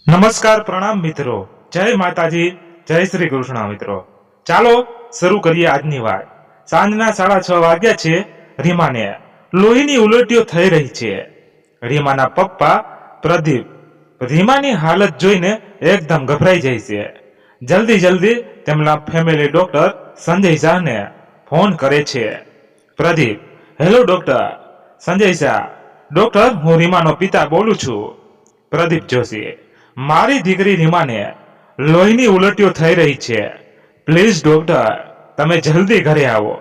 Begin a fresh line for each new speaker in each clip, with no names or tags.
નમસ્કાર પ્રણામ મિત્રો, જય માતાજી, જય શ્રી કૃષ્ણ મિત્રો. ચાલો શરૂ કરીએ આજની વાત. સાંજના 6:30 વાગ્યા છે. રીમાને લોહીની ઉલટીઓ થઈ રહી છે. રીમાના પપ્પા પ્રદીપ રીમાની હાલત જોઈને એકદમ ગભરાઈ જાય છે. જલ્દી તેમના ફેમિલી ડોક્ટર સંજય શાહને ફોન કરે છે. Pradeep: hello doctor. Sanjay Shah: doctor, હું રીમાનો પિતા બોલું છું. પ્રદીપ જોશી: મારી દીકરી રીમાને લોહીની ઉલટીઓ થઈ રહી છે. પ્લીઝ ડોક્ટર, તમે જલ્દી ઘરે આવો,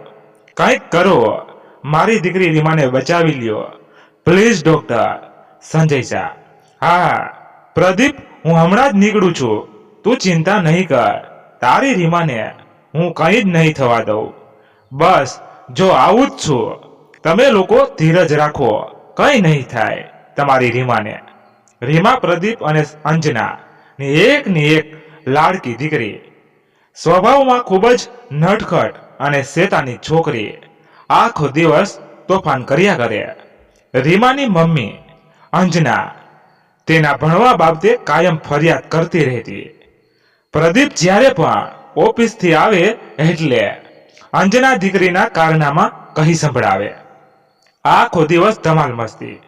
કંઈક કરો, મારી દીકરી રીમાને બચાવી લ્યો, પ્લીઝ ડોક્ટર. સંજય શાહ: હા પ્રદીપ, હું હમણાં જ નીકળું છું, તું ચિંતા નહીં કર, તારી રીમાને હું કંઈ જ નહીં થવા દઉં. બસ જો આવું જ છું, તમે લોકો ધીરજ રાખો, કંઈ નહીં થાય તમારી રીમાને. રીમા પ્રદીપ અને અંજના ની એક લાડકી દીકરી. સ્વભાવમાં ખૂબ જ નટખટ અને શેતાની છોકરી. આખો દિવસ તોફાન કર્યા કરે. રીમાની મમ્મી અંજના તેના ભણવા બાબતે કાયમ ફરિયાદ કરતી રહેતી. પ્રદીપ જ્યારે પણ ઓફિસથી આવે એટલે અંજના દીકરીના કારનામાં કહી સંભળાવે. આખો દિવસ ધમાલ મસ્તી.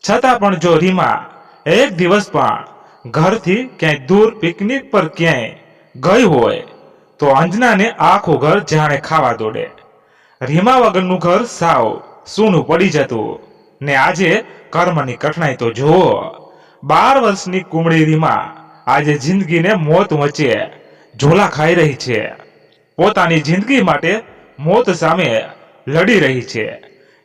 છતાં પણ જો રીમા એક દિવસ પણ ઘરથી ક્યાંય દૂર પિકનિક પર ક્યાંય ગઈ હોય તો અંજનાને આખું ઘર જાણે ખાવા દોડે. રીમા વગરનું ઘર સાવ સૂનું પડી જતું. ને આજે કર્મની કઠણાઈ તો જુઓ. 12 વર્ષની કુમળી રીમા આજે જિંદગીને મોત વચ્ચે ઝોલા ખાઈ રહી છે. પોતાની જિંદગી માટે મોત સામે લડી રહી છે.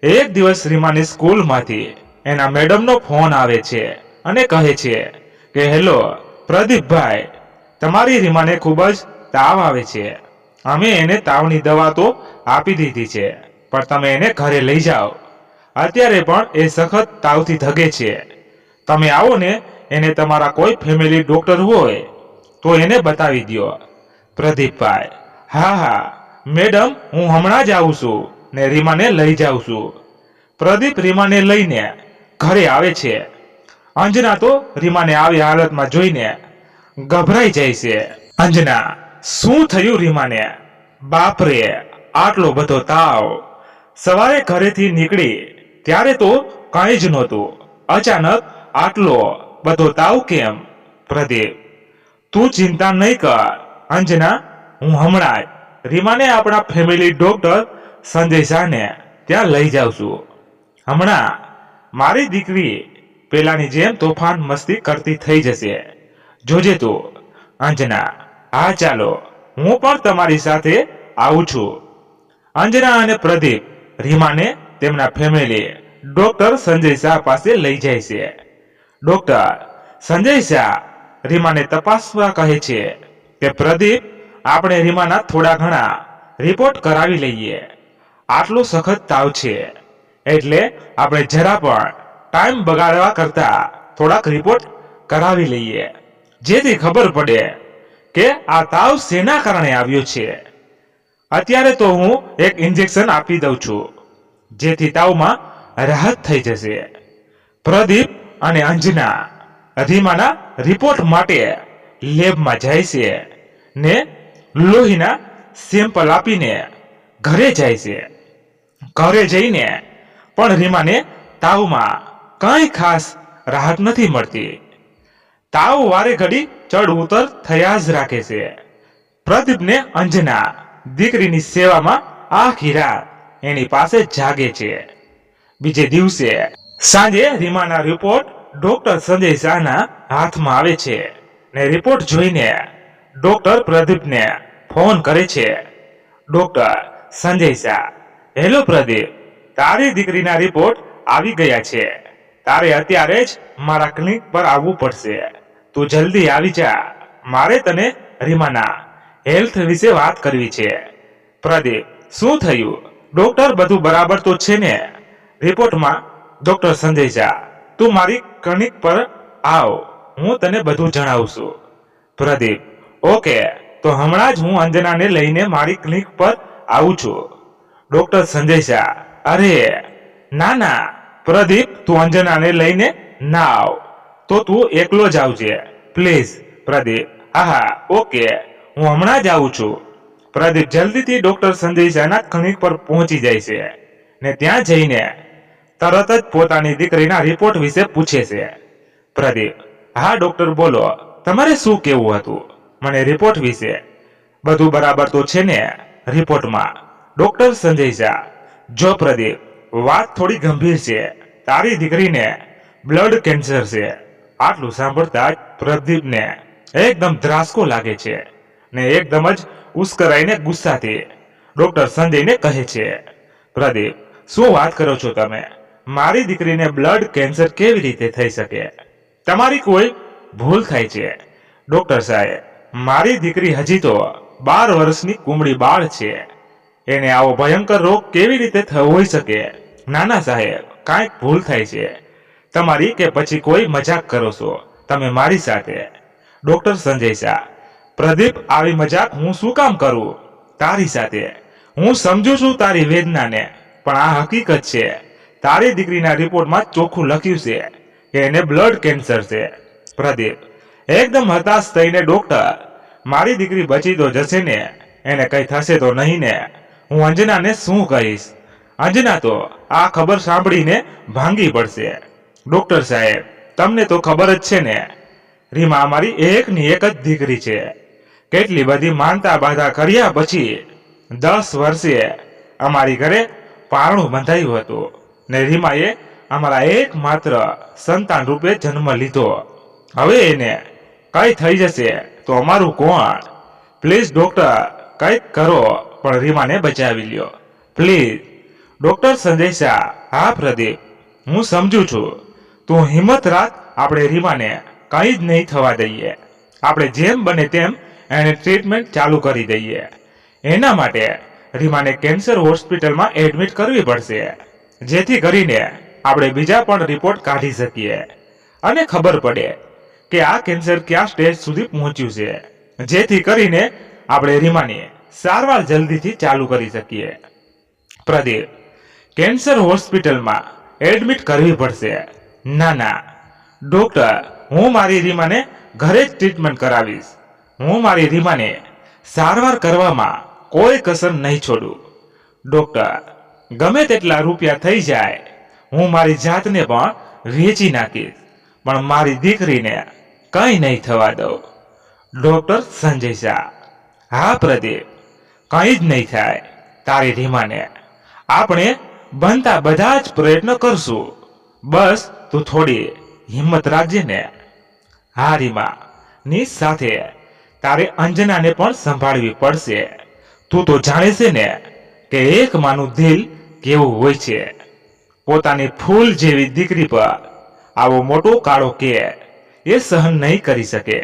એક દિવસ રીમાની સ્કૂલમાંથી એના મેડમનો ફોન આવે છે અને કહે છે કે હેલો પ્રદીપભાઈ, તમારી રીમાને ખૂબ જ તાવ આવે છે. અમે એને તાવની દવા તો આપી દીધી છે, પણ તમે એને ઘરે લઈ જાઓ. અત્યારે પણ એ સખત તાવથી ધગે છે. તમે આવો ને, એને તમારા કોઈ ફેમિલી ડોક્ટર હોય તો એને બતાવી દો. પ્રદીપભાઈ: હા મેડમ, હું હમણાં જ આવું છું ને રીમાને લઈ જાઉં છું. પ્રદીપ રીમાને લઈને ઘરે આવે છે. અંજના તો રીમાને આવી હાલતમાં જોઈને ગભરાઈ જાય છે. અંજના: શું થયું રીમાને? બાપરે, આટલો બધો તાવ! સવારે ઘરેથી નીકળી ત્યારે તો કંઈ જ નહોતું, અચાનક આટલો બધો તાવ કેમ? પ્રદીપ: તું ચિંતા નહીં કર અંજના, હું હમણાં જ રીમાને આપણા ફેમિલી ડોક્ટર સંજય શાહને ત્યાં લઈ જાઉં છું. હમણાં મારી દીકરી પેલાની જેમ તોફાન મસ્તી કરતી થઈ જશે, જોજે તું. અંજના: હા ચાલો, હું પણ તમારી સાથે આવું છું. અંજના અને પ્રદીપ રીમાને તેમના ફેમિલી ડોક્ટર સંજય શાહ પાસે લઈ જાય છે. ડોક્ટર સંજય શાહ રીમાને તપાસવા કહે છે કે પ્રદીપ, આપણે રીમાના થોડા ઘણા રિપોર્ટ કરાવી લઈએ. આટલો સખત તાવ છે એટલે આપણે જરા પણ ટાઈમ બગાડવા કરતા થોડાક રિપોર્ટ કરાવી લઈએ, જેથી ખબર પડે કે આ તાવ શેના કારણે આવ્યો છે. અત્યારે તો હું એક ઇન્જેક્શન આપી દઉં છું, જેથી તાવમાં રાહત થઈ જશે. પ્રદીપ અને અંજના રીમાના રિપોર્ટ માટે લેબમાં જાય છે ને લોહીના સેમ્પલ આપીને ઘરે જાય છે. ઘરે જઈને પણ રીમાને તાવમાં કંઈ ખાસ રાહત નથી મળતી. તાવ વારે ઘડી ચડ ઉતર થયા જ રાખે છે. પ્રદીપને અંજના દીકરીની સેવામાં આખી રાત એની પાસે જાગે છે. બીજે દિવસે સાંજે રીમાના રિપોર્ટ ડોક્ટર સંજય શાહના હાથમાં આવે છે ને રિપોર્ટ જોઈને ડોક્ટર પ્રદીપને ફોન કરે છે. ડોક્ટર સંજય શાહ: હેલો પ્રદીપ, તારી દીકરીના રિપોર્ટ આવી ગયા છે. તારે અત્યારે જ મારા ક્લિનિક પર આવવું પડશે. તું જલ્દી આવી જા, મારે તને રીમાના હેલ્થ વિશે વાત કરવી છે. પ્રદીપ: શું થયું ડોક્ટર, બધું બરાબર તો છે ને? રિપોર્ટમાં ડોક્ટર સંજય શાહ: તું મારી ક્લિનિક પર આવ, હું તને બધું જણાવું છું. પ્રદીપ: ઓકે, તો હમણાં જ હું અંજનાને લઈને મારી ક્લિનિક પર આવું છું. ડોક્ટર સંજય શાહ: અરે ના પ્રદીપ, તું અંજનાને લઈને ના આવ, તો તું એકલો જ આવજે. પ્લીઝ પ્રદીપ. હા ઓકે, હું હમણાં જ આવું છું. પ્રદીપ જલ્દીથી ડોક્ટર સંજય શાહના ક્લિનિક પર પહોંચી જાય છે ને ત્યાં જઈને તરત જ પોતાની દીકરીના રિપોર્ટ વિશે પૂછે છે. પ્રદીપ: હા ડોક્ટર બોલો, તમારે શું કહેવું હતું મને રિપોર્ટ વિશે? બધું બરાબર તો છે ને રિપોર્ટમાં? ડોક્ટર સંજય શાહ: જો પ્રદીપ, વાત થોડી ગંભીર છે. તારી દીકરીને બ્લડ કેન્સર છે. આટલું સાંભળતા જ પ્રદીપને એકદમ ધ્રાસકો લાગે છે ને એકદમ જ ઉશ્કેરાઈને ગુસ્સાથી ડોક્ટર સંજયને કહે છે: પ્રદીપ, શું વાત કરો છો તમે? મારી દીકરીને બ્લડ કેન્સર કેવી રીતે થઈ શકે? તમારી કોઈ ભૂલ થાય છે ડોક્ટર સાહેબ. મારી દીકરી હજી તો 12 વર્ષની કુમળી બાળ છે. એને આવો ભયંકર રોગ કેવી રીતે હોઈ શકે? નાના સાહેબ, કાંઈક ભૂલ થાય છે તમારી, કે પછી કોઈ મજાક કરો છો તમે મારી સાથે? ડોક્ટર સંજય શાહ: પ્રદીપ, આવી મજાક હું શું કામ કરું તારી સાથે? હું સમજુ છું તારી વેદનાને, પણ આ હકીકત છે. તારી દીકરીના રિપોર્ટમાં ચોખ્ખું લખ્યું છે કે એને બ્લડ કેન્સર છે. પ્રદીપ એકદમ હતાશ થઈને: ડોક્ટર, મારી દીકરી બચી તો જશે ને? એને કંઈ થશે તો નહીં ને? હું અંજનાને શું કહીશ? અંજના તો આ ખબર સાંભળીને ભાંગી પડશે. ડોક્ટર સાહેબ, તમને તો ખબર જ છે ને, રીમા અમારી એકની એક જ દીકરી છે. કેટલી બધી માનતા બાધા કર્યા પછી 10 વર્ષે અમારી ઘરે પારણું બંધાયું હતું ને રીમાએ અમારા એકમાત્ર સંતાન રૂપે જન્મ લીધો. હવે એને કઈ થઈ જશે તો અમારું કોણ? પ્લીઝ ડોક્ટર, કંઈક કરો, પણ રીમાને બચાવી લ્યો પ્લીઝ. ડોક્ટર સંજય શાહ: હા પ્રદીપ, હું સમજુ છું. તું હિંમત રાખ, આપણે રીમાને કંઈ જ નહીં થવા દઈએ. આપણે જેમ બને તેમ એને ટ્રીટમેન્ટ ચાલુ કરી દઈએ. એના માટે રીમાને કેન્સર હોસ્પિટલમાં એડમિટ કરવી પડશે, જેથી કરીને આપણે બીજા પણ રિપોર્ટ કાઢી શકીએ અને ખબર પડે કે આ કેન્સર કયા સ્ટેજ સુધી પહોંચ્યું છે, જેથી કરીને આપણે રીમાની સારવાર જલ્દીથી ચાલુ કરી શકીએ. પ્રદીપ: કેન્સર હોસ્પિટલમાં એડમિટ કરવી પડશે? ના ના ડોક્ટર, હું મારી રીમાને ઘરે જ ટ્રીટમેન્ટ કરાવીશ. હું મારી રીમાને સારવાર કરવામાં કોઈ કસર નહીં છોડું. ડોક્ટર: ગમે તેટલા રૂપિયા થઈ જાય, હું મારી જાતને પણ વેચી નાખીશ, પણ મારી દીકરીને કંઈ નહીં થવા દઉં. ડોક્ટર સંજય શાહ: હા પ્રદીપ, કંઈ જ નહીં થાય તારી રીમાને. આપણે બનતા બધા જ પ્રયત્ન કરશું. બસ તું થોડી હિંમત રાખજે ને. હા રીમા, ની સાથે તારે અંજનાને પણ સંભાળવી પડશે. તું તો જાણે છે ને કે એક માનું દિલ કેવું હોય છે. પોતાની ફૂલ જેવી દીકરી પર આવો મોટો કાળો કેર એ સહન નહીં કરી શકે.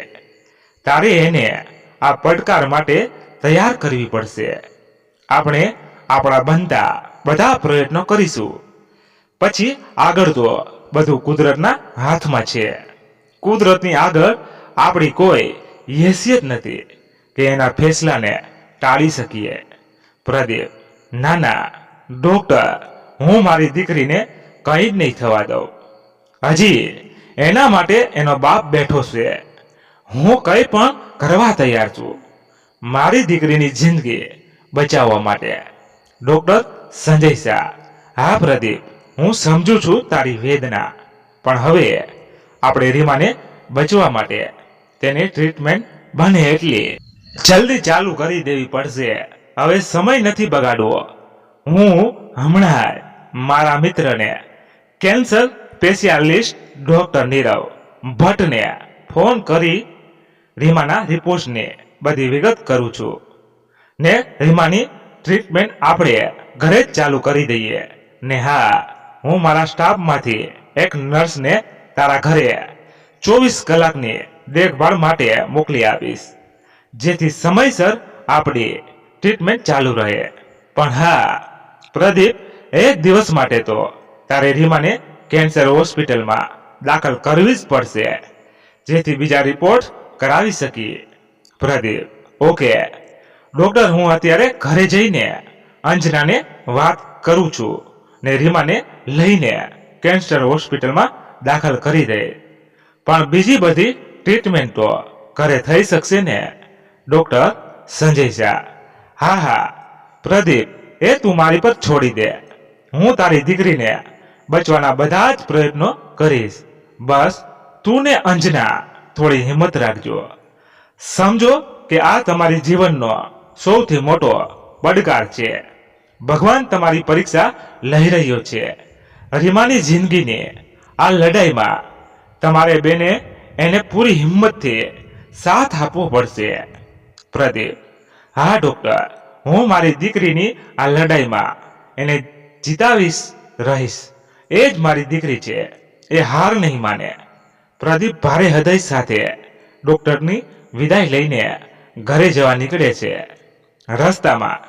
તારે એને આ પડકાર માટે તૈયાર કરવી પડશે. આપણે આપણા બનતા બધા પ્રયત્નો કરીશું. પછી આગળ તો બધું કુદરતના હાથમાં છે. કુદરતની આગળ આપણી કોઈ હેસિયત નથી કે એના ફેસલાને ટાળી શકીએ. પ્રદીપ: ના ના ડોક્ટર, હું મારી દીકરીને કંઈ જ નહીં થવા દઉં. હજી એના માટે એનો બાપ બેઠો છે. હું કંઈ પણ કરવા તૈયાર છું મારી દીકરીની જિંદગી બચાવવા માટે. ડોક્ટર સંજય શાહ: હા પ્રદીપ, હું સમજુ છું તારી વેદના, પણ હવે આપણે રીમાને બચવા માટે તેની ટ્રીટમેન્ટ બને એટલી જલ્દી ચાલુ કરી દેવી પડશે. હવે સમય નથી બગાડવો. હું હમણાં મારા મિત્રને કેન્સર સ્પેશિયાલિસ્ટ ડોક્ટર નીરવ ભટ્ટને ફોન કરી રીમાના રિપોર્ટ્સની બધી વિગત કરું છું ને રીમાની ટ્રીટમેન્ટ આપણે ઘરે જ ચાલુ કરી દઈએ ને. હા, હું મારા સ્ટાફમાંથી એક નર્સને તારા ઘરે 24 કલાકની દેખભાળ માટે મોકલી આપીશ, જેથી સમયસર આપણી ટ્રીટમેન્ટ ચાલુ રહે. પણ હા પ્રદીપ, એક દિવસ માટે તો તારે રીમાને કેન્સર હોસ્પિટલમાં દાખલ કરવી જ પડશે, જેથી બીજા રિપોર્ટ કરાવી શકીએ. પ્રદીપ: ઓકે ડોક્ટર, હું અત્યારે ઘરે જઈને અંજનાને વાત કરું છું ને રીમાને લઈને કેન્સર હોસ્પિટલમાં દાખલ કરી દે. પણ બીજી બધી ટ્રીટમેન્ટ તો ઘરે થઈ શકશે ને? ડોક્ટર સંજય શાહ: હા હા પ્રદીપ, એ તું મારી પર છોડી દે. હું તારી દીકરીને બચવાના બધા જ પ્રયત્નો કરીશ. બસ તું ને અંજના થોડી હિંમત રાખજો. સમજો કે આ તમારી જીવનનો સૌથી મોટો પડકાર છે. ભગવાન તમારી પરીક્ષા લઈ રહ્યો છે. રીમાની જિંદગીની આ લડાઈમાં તમારે બેને એને પૂરી હિંમતથી સાથ આપવો પડશે. પ્રદીપ: હા ડોક્ટર, હું મારી દીકરીની આ લડાઈમાં એને જીતાવીશ રહીશ. એ જ મારી દીકરી છે, એ હાર નહીં માને. પ્રદીપ ભારે હૃદય સાથે ડોક્ટરની વિદાય લઈને ઘરે જવા નીકળે છે. રસ્તામાં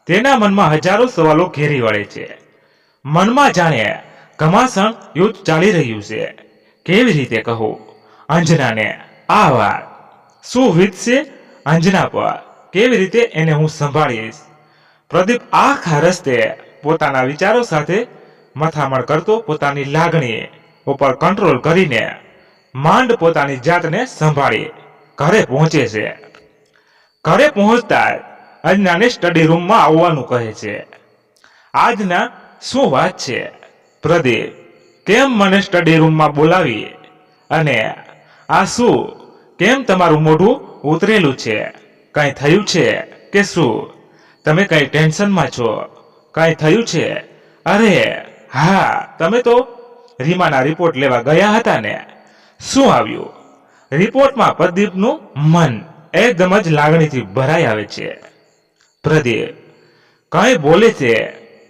તેના મનમાં હજારો સવાલો ઘેરી વળે છે. મનમાં જાણે ઘમાસણ યુદ્ધ ચાલી રહ્યું છે. કેવી રીતે કહું અંજનાને આ વાત? શું વીતશે અંજના પર? કેવી રીતે એને હું સંભાળીશ? પ્રદીપ આખા રસ્તે પોતાના વિચારો સાથે મથામણ કરતો પોતાની લાગણી ઉપર કંટ્રોલ કરીને માંડ પોતાની જાતને સંભાળી ઘરે પહોંચે છે. ઘરે પહોંચતા જ અંજનાને સ્ટડી રૂમમાં આવવાનું કહે છે. આજના શું વાત છે પ્રદીપ? કેમ મને સ્ટડી રૂમમાં બોલાવી? અને આ શું? કેમ તમારું મોઢું ઉતરેલું છે? કંઈ થયું છે કે શું? તમે કઈ ટેન્શનમાં છો? કંઈ થયું છે? અરે હા, તમે તો રીમાના રિપોર્ટ લેવા ગયા હતા ને? શું આવ્યું રિપોર્ટમાં? પ્રદીપનું મન એકદમ જ લાગણીથી ભરાઈ આવે છે. પ્રદીપ કંઈ બોલે છે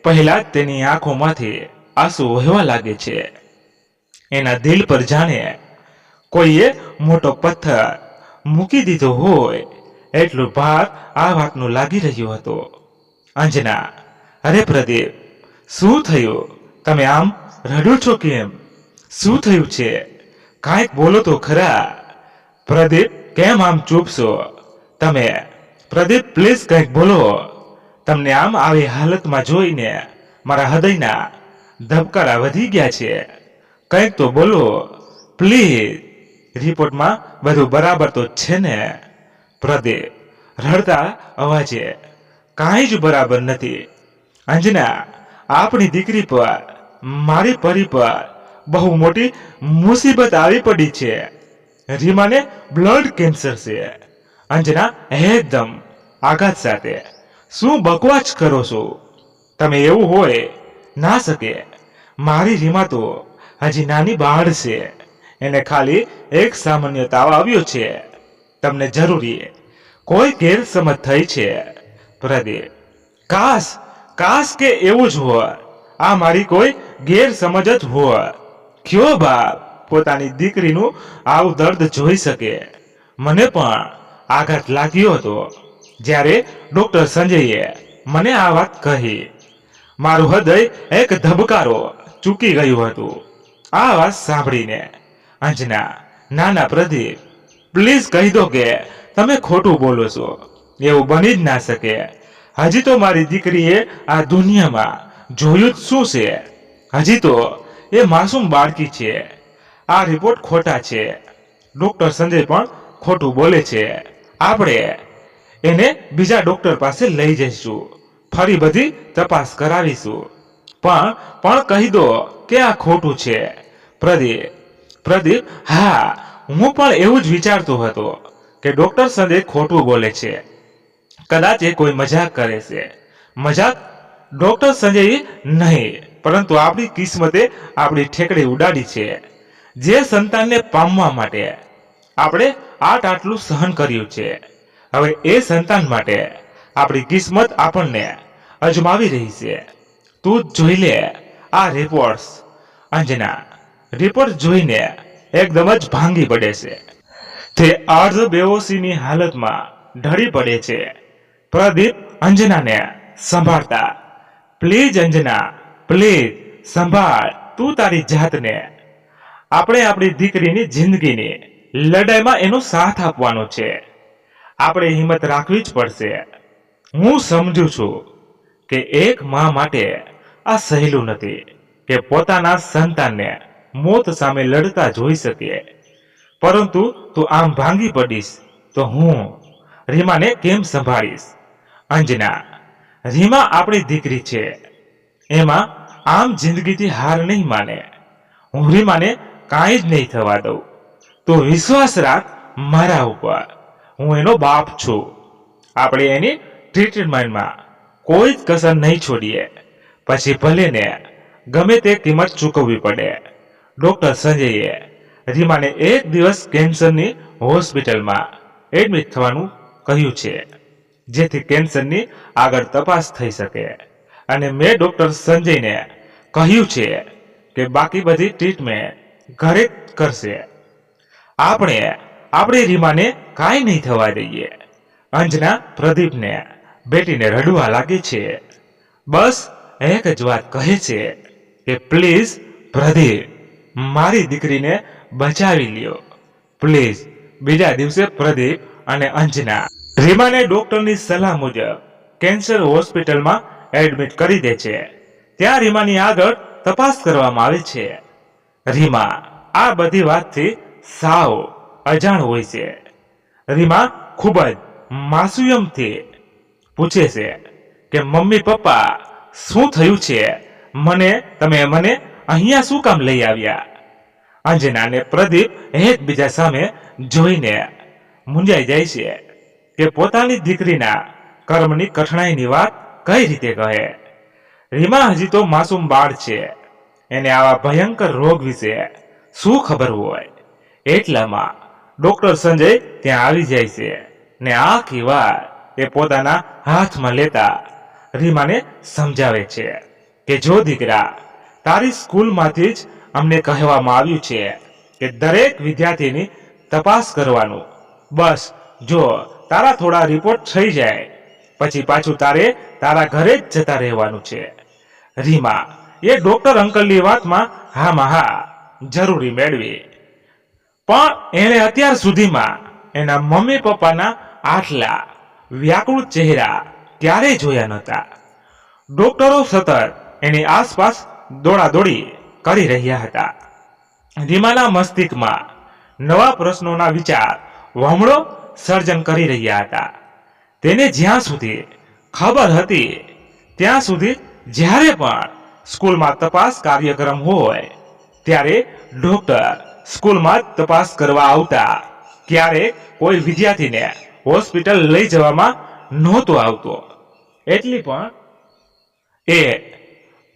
પહેલા જ તેની આંખોમાંથી આંસુ વહેવા લાગે છે. એના દિલ પર જાણે કોઈએ મોટો પથ્થર મૂકી દીધો હોય એટલું ભાર આ વાતનું લાગી રહ્યું હતું. અંજના: અરે પ્રદીપ, શું થયું? તમે આમ રડો છો કેમ? શું થયું છે? કાંઈક બોલો તો ખરા. પ્રદીપ કેમ આમ ચૂપ છો તમે? પ્રદીપ પ્લીઝ કંઈક બોલો. તમને આમ આવી હાલતમાં જોઈને મારા હૃદયના ધબકારા વધી ગયા છે. કંઈક તો બોલો પ્લીઝ. રિપોર્ટમાં બધું બરાબર તો છે ને? પ્રદીપ રડતા અવાજે: કાંઈ જ બરાબર નથી અંજના. આપણી દીકરી પર, મારી પરી પર બહુ મોટી મુસીબત આવી પડી છે. રીમાને બ્લડ કેન્સર છે. અંજના એકદમ આઘાત સાથે: શું બકવાસ કરો છો તમે? એવું હોય ના શકે. મારી રીમા તો હજી નાની બાળ છે. એને ખાલી એક સામાન્ય તાવ આવ્યો છે. તમને જરૂરી કોઈ ગેરસમજ થઈ છે. પ્રદીપ: કાશ કે એવું જ હોય. આ મારી કોઈ ગેરસમજ જ હોય. કયો બાપ પોતાની દીકરીનું આવું દર્દ જોઈ શકે? મને પણ આઘાત લાગ્યો હતો જ્યારે ડોક્ટર સંજયે મને આ વાત કહી. મારું હૃદય એક ધબકારો ચૂકી ગયું હતું આ વાત સાંભળીને. અંજના: નાના પ્રદીપ, પ્લીઝ કહી દો કે તમે ખોટું બોલો છો. એવું બની જ ના શકે. હજી તો મારી દીકરીએ આ દુનિયામાં જોયું જ શું છે? હજી તો એ માસૂમ બાળકી છે. આ રિપોર્ટ ખોટા છે. ડોક્ટર સંજય પણ ખોટું બોલે છે. આપણે એને બીજા ડોક્ટર પાસે લઈ જઈશું. ફરી બધી તપાસ કરાવીશું. પણ કહી દો કે આ ખોટું છે. પ્રદીપ: હા, હું પણ એવું જ વિચારતો હતો કે ડોક્ટર સંજય ખોટું બોલે છે. કદાચ એ કોઈ મજાક કરે છે. મજાક ડોક્ટર સંજય નહીં, પરંતુ આપણી કિસ્મતે આપણી ઠેકડી ઉડાડી છે. જે સંતાનને પામવા માટે આપણે આટલું સહન કર્યું છે, હવે એ સંતાન માટે આપણી કિસ્મત આપણને અજમાવી રહી છે. તું જોઈ લે આ રિપોર્ટ્સ. અંજના રિપોર્ટ જોઈને એકદમ જ ભાંગી પડે છે. તે અર્ધ બેહોશીની હાલતમાં ઢળી પડે છે. પ્રદીપ અંજનાને સંભાળતા: પ્લીઝ અંજના, પ્લીઝ સંભાળ તું તારી જાતને. આપણે આપણી દીકરીની જિંદગીની લડાઈમાં એનો સાથ આપવાનો છે. આપણે હિંમત રાખવી જ પડશે. હું સમજુ છું કે એક મા માટે આ સહેલું નથી કે પોતાના સંતાનને મોત સામે લડતા જોઈ શકે, પરંતુ તું આમ ભાંગી પડીશ તો હું રીમાને કેમ સંભાળીશ? અંજના, રીમા આપણી દીકરી છે, એમાં આમ જિંદગીથી હાર નહીં માને. હું રીમાને કાંઈ જ નહીં થવા દઉં. તું વિશ્વાસ રાખ મારા ઉપર, હું એનો બાપ છું. આપણે એની ટ્રીટમેન્ટમાં કોઈ જ કસર નહીં છોડીએ, પછી ભલે ને ગમે તે કિંમત ચૂકવવી પડે. ડોક્ટર સંજયે રીમાને એક દિવસ કેન્સરની હોસ્પિટલમાં એડમિટ થવાનું કહ્યું છે, જેથી કેન્સરની આગળ તપાસ થઈ શકે. અને મેં ડોક્ટર સંજયને કહ્યું છે કે બાકી બધી ટ્રીટમેન્ટ ઘરે કરશે. આપણે આપણી રીમાને કાંઈ નહીં થવા દઈએ. અંજના પ્રદીપને બેટીને રડવા લાગે છે. બસ એક જ વાત કહે છે કે પ્લીઝ પ્રદીપ, મારી દીકરીને બચાવી લ્યો પ્લીઝ. બીજા દિવસે પ્રદીપ અને અંજના રીમાને ડોક્ટરની સલાહ મુજબ કેન્સર હોસ્પિટલમાં એડમિટ કરી દે છે. ત્યાં રીમાની આગળ તપાસ કરવામાં આવે છે. રીમા આ બધી વાતથી સાવ અજાણ હોય છે. રીમા ખૂબ જ માસૂમથી પૂછે છે કે મમ્મી પપ્પા શું થયું છે? તમે મને અહીંયા શું કામ લઈ આવ્યા? અંજના અને પ્રદીપ એકબીજા સામે જોઈને મૂંઝાઈ જાય છે કે પોતાની દીકરીના કર્મની કઠણાઈની વાત કઈ રીતે કહે. રીમા હજી તો માસૂમ બાળ છે, એને આવા ભયંકર રોગ વિશે શું ખબર હોય? એટલામાં ડોક્ટર સંજય ત્યાં આવી જાય છે ને આખી વાત એ પોતાના હાથમાં લેતા રીમાને સમજાવે છે કે જો દીકરા, તારી સ્કૂલમાંથી જ અમને કહેવામાં આવ્યું છે કે દરેક વિદ્યાર્થીની તપાસ કરવાનું. બસ જો તારા થોડા રિપોર્ટ થઈ જાય પછી પાછું તારે તારા ઘરે જ જતા રહેવાનું છે. રીમા એ ડોક્ટર અંકલની વાતમાં હા જરૂરી મેળવી, પણ એણે અત્યાર સુધીમાં એના મમ્મી પપ્પાના આટલા વ્યાકુળ ચહેરા ક્યારેય જોયા નહોતા. ડોક્ટરો સતત એની આસપાસ દોડાદોડી કરી રહ્યા હતા. રીમાના મસ્તિષ્કમાં નવા પ્રશ્નોના વિચાર વમળો સર્જન કરી રહ્યા હતા. તેને જ્યાં સુધી ખબર હતી ત્યાં સુધી જ્યારે પણ સ્કૂલમાં તપાસ કાર્યક્રમ હોય ત્યારે ડોક્ટર સ્કૂલમાં તપાસ કરવા આવતા. ક્યારેક કોઈ વિદ્યાર્થીને હોસ્પિટલ લઈ જવામાં નહોતો આવતો. એટલી પણ એ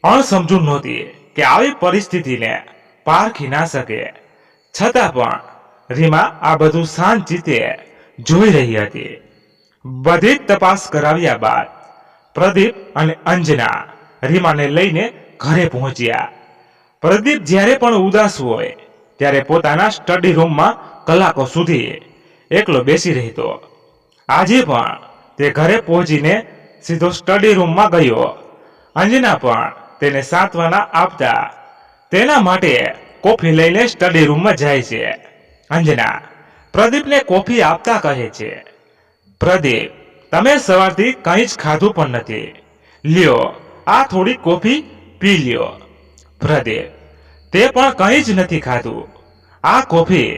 અણસમજુ નહોતી કે આવી પરિસ્થિતિને પારખી ના શકે. છતાં પણ રીમા આ બધું શાંતિથી જોઈ રહી હતી. બધી તપાસ કરાવ્યા બાદ પ્રદીપ અને અંજના રીમાને લઈને ઘરે પહોંચ્યા. પ્રદીપ જ્યારે પણ ઉદાસ હોય ત્યારે પોતાના સ્ટડી રૂમમાં કલાકો સુધી એકલો બેસી રહેતો. આજે પણ તે ઘરે પહોંચીને સીધો સ્ટડી રૂમમાં ગયો. અંજના પણ તેને સાંત્વના આપતા તેના માટે કોફી લઈને સ્ટડી રૂમમાં જાય છે. અંજના પ્રદીપને કોફી આપતા કહે છે, પ્રદીપ, તમે સવારથી કંઈ જ ખાધું પણ નથી, લ્યો આ થોડી કોફી પી લ્યો. પ્રદીપ, તે પણ કંઈ જ નથી ખાધું, આ કોફી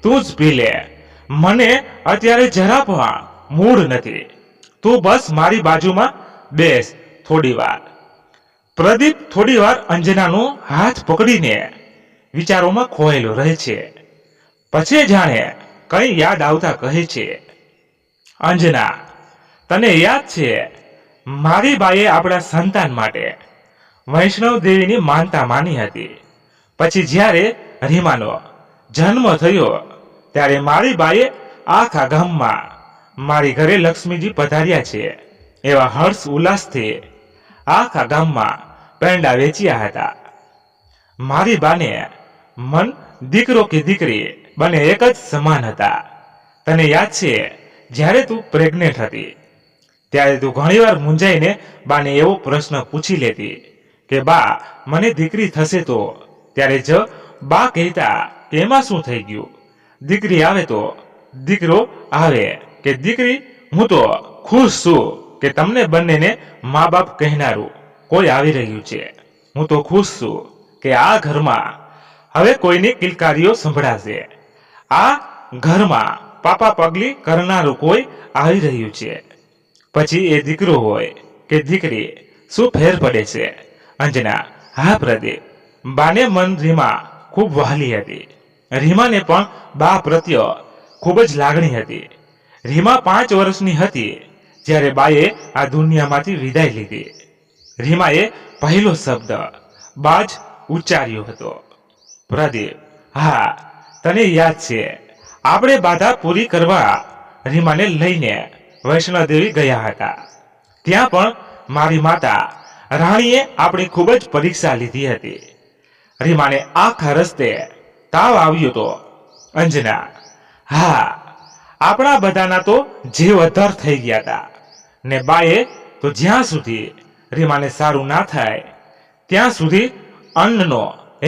તું જ પી લે. મને અત્યારે જરા પણ મૂડ નથી, તું બસ મારી બાજુમાં બેસ થોડી વાર. પ્રદીપ થોડી વાર અંજનાનો હાથ પકડીને વિચારોમાં ખોયેલો રહે છે. પછી જાણે કંઈ યાદ આવતા કહે છે, અંજના, તને યાદ છે મારી બાઈએ આપણા સંતાન માટે વૈષ્ણવ દેવીની માનતા માની હતી. પછી જ્યારે રીમાનો જન્મ થયો ત્યારે મારી બાઈએ આખા ગામમાં મારી ઘરે લક્ષ્મીજી પધાર્યા છે એવા હર્ષ ઉલ્લાસથી આખા ગામમાં પેંડા વેચ્યા હતા. મારી બાને મન દીકરો કે દીકરી બંને એક જ સમાન હતા. તને યાદ છે જ્યારે તું પ્રેગ્નેન્ટ હતી ત્યારે તું ઘણીવાર મૂંઝાઈને બાને એવો પ્રશ્ન પૂછી લેતી કે બા, મને દીકરી થશે તો? ત્યારે જ બા કહેતા કે એમાં શું થઈ ગયું, દીકરી આવે તો દીકરો આવે કે દીકરી, હું તો ખુશ છું કે તમને બંનેને મા બાપ કહેનારું કોઈ આવી રહ્યું છે. હું તો ખુશ છું કે આ ઘરમાં હવે કોઈની કિલકારીઓ સંભળાશે. આ ઘરમાં પાપા પગલી કરનારું કોઈ આવી રહ્યું છે. પછી એ દીકરો હોય કે દીકરી, શું ફેર પડે છે? અંજના: હા પ્રદીપ. બાને મન રીમા ખૂબ વહાલી હતી. રીમાને પણ બા પ્રત્યે ખૂબ જ લાગણી હતી. રીમા 5 વર્ષની હતી જ્યારે બાએ આ દુનિયામાંથી વિદાય લીધી. રીમાએ પહેલો શબ્દ બા જ ઉચ્ચાર્યો હતો. પ્રદીપ: હા, તને યાદ છે, આપણે બાધા પૂરી કરવા રીમાને લઈને વૈષ્ણોદેવી ગયા હતા. ત્યાં પણ મારી માતા રાણીએ આપણી ખૂબ જ પરીક્ષા લીધી હતી. રીમાને આખા રસ્તે તાવ આવ્યો હતો. અંજના: હા, આપણા બધાના તો જીવ અધર થઈ ગયા હતા ને બાએ તો જ્યાં સુધી રીમાને સારું ના થાય ત્યાં સુધી અન્નનો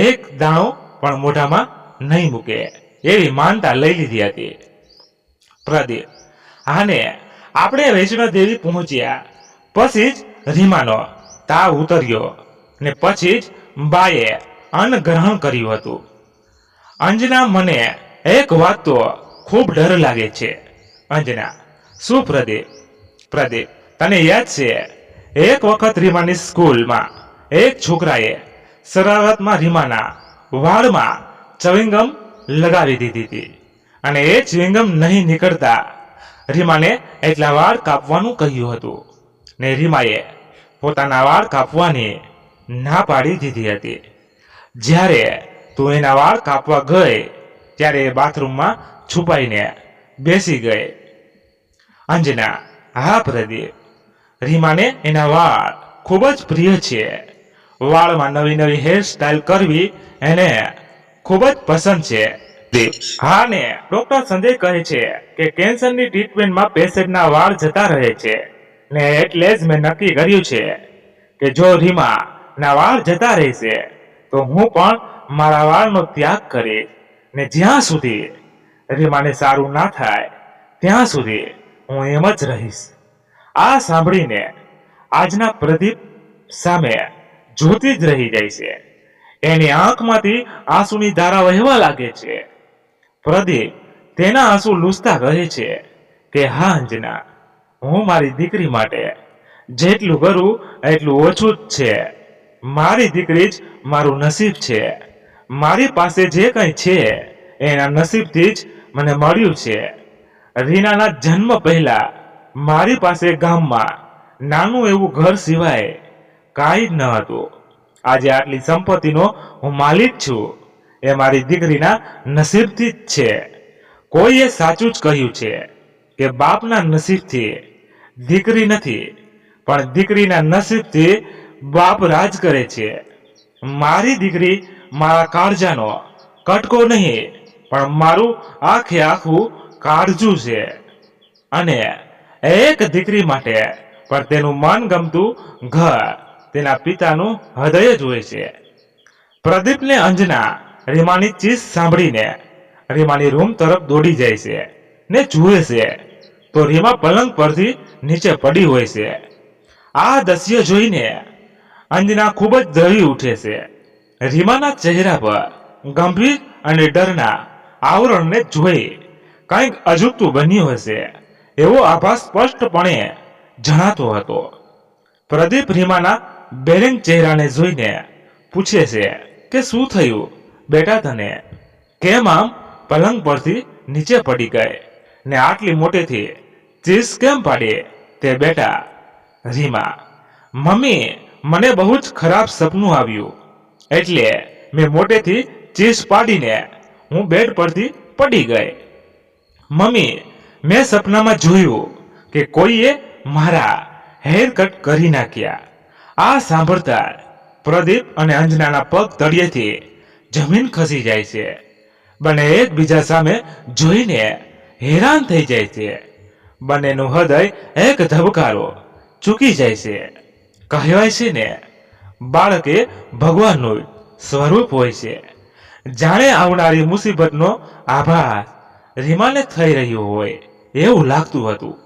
એક દાણો પણ મોઢામાં નહીં મૂકે એવી માનતા લઈ લીધી હતી. પ્રદીપ: આને આપણે વૈષ્ણોદેવી પહોંચ્યા પછી જ રીમાનો તાવ ઉતર્યો ને પછી જ બાએ અન્ન ગ્રહણ કર્યું હતું. અંજના: મને એક વાત તો ખૂબ ડર લાગે છે. અંજના: શું પ્રદીપ? પ્રદીપ: તને યાદ છે, એક વખત રીમાની સ્કૂલમાં એક છોકરાએ શરારતમાં રીમાના વાળમાં ચ્યુઇંગમ લગાવી દીધી હતી અને એ ચ્યુઇંગમ નહીં નીકળતા રીમાને એટલા વાળ કાપવાનું કહ્યું હતું ને રીમાએ પોતાના વાળ કાપવાની ના પાડી દીધી હતી. જ્યારે તું એના વાળ કાપવા ગઈ ત્યારે એ બાથરૂમમાં છુપાઈને બેસી ગઈ. અંજના: હા પ્રદીપ, રીમાને એના વાળ ખૂબ જ પ્રિય છે. વાળમાં નવી નવી હેરસ્ટાઇલ કરવી એને ખૂબ જ પસંદ છે. હા, ને ડોક્ટર સંજય કહે છે કે કેન્સરની ટ્રીટમેન્ટમાં પેશન્ટના વાળ જતા રહે છે ને એટલે જ મેં નક્કી કર્યું છે કે જો રીમાના વાળ જતા રહેશે તો હું પણ મારા વાળનો ત્યાગ કરીશ ને જ્યાં સુધી રીમાને સારું ના થાય ત્યાં સુધી હું એમ જ રહીશ. આ સાંભળીને આજના પ્રદીપ સામે જોતી જ રહી જાય છે. એની આંખમાંથી આંસુની ધારા વહેવા લાગે છે. પ્રદીપ તેના આંસુ લૂછતા કહે છે કે હા અંજના, હું મારી દીકરી માટે જેટલું કરું એટલું ઓછું જ છે. મારી દીકરી જ મારું નસીબ છે. મારી પાસે જે કંઈ છે એના નસીબથી જ મને મળ્યું છે. રીનાના જન્મ પહેલા મારી પાસે ગામમાં નાનું એવું ઘર સિવાય કાંઈ જ ન હતું. આજે આટલી સંપત્તિનો હું માલિક છું એ મારી દીકરીના નસીબથી જ છે. કોઈએ સાચું જ કહ્યું છે કે બાપના નસીબથી દીકરી નથી, પણ દીકરીના નસીબથી બાપ રાજ કરે છે. મારી દીકરી મારા કાળજાનો કટકો નહીં, પણ મારું આખે આખું કાળજું છે. અને એક દીકરી માટે પણ તેનું મનગમતું ઘર તેના પિતાનું હૃદય જ હોય છે. પ્રદીપને અંજના રીમાની ચીસ સાંભળીને રીમાની રૂમ તરફ દોડી જાય છે ને જુએ છે તો રીમા પલંગ પરથી નીચે પડી હોય છે. આ દ્રશ્ય જોઈને અંજના ખૂબ જ ડરી ઉઠે છે. રીમાના ચહેરા પર ગંભીર અને ડરના આવરણને જોઈ કંઈક અજુગતું બન્યું હશે એવો આભાસ સ્પષ્ટપણે જણાતો હતો. પ્રદીપ રીમાના બેરિંગ ચહેરાને જોઈને પૂછે છે કે શું થયું બેટા તને? કેમ આમ પલંગ પરથી નીચે પડી ગઈ ને આટલી મોટેથી ચીસ કેમ પાડી તે બેટા? રીમા: મમ્મી, મને બહુ જ ખરાબ સપનું આવ્યું એટલે મેં મોટેથી ચીસ પાડીને હું બેડ પરથી પડી ગઈ. મમ્મી, મેં સપનામાં જોયું કે કોઈએ મારા હેર કટ કરી નાખ્યા. આ સાંભળતા પ્રદીપ અને અંજનાના પગ તળિયેથી જમીન ખસી જાય છે. બંને એકબીજા સામે જોઈને હેરાન થઈ જાય છે. બંનેનું હૃદય એક ધબકારો ચૂકી જાય છે. કહેવાય છે ને, બાળક એ ભગવાનનું સ્વરૂપ હોય છે. જાણે આવનારી મુસીબતનો આભાસ રીમાને થઈ રહ્યો હોય એવું લાગતું હતું.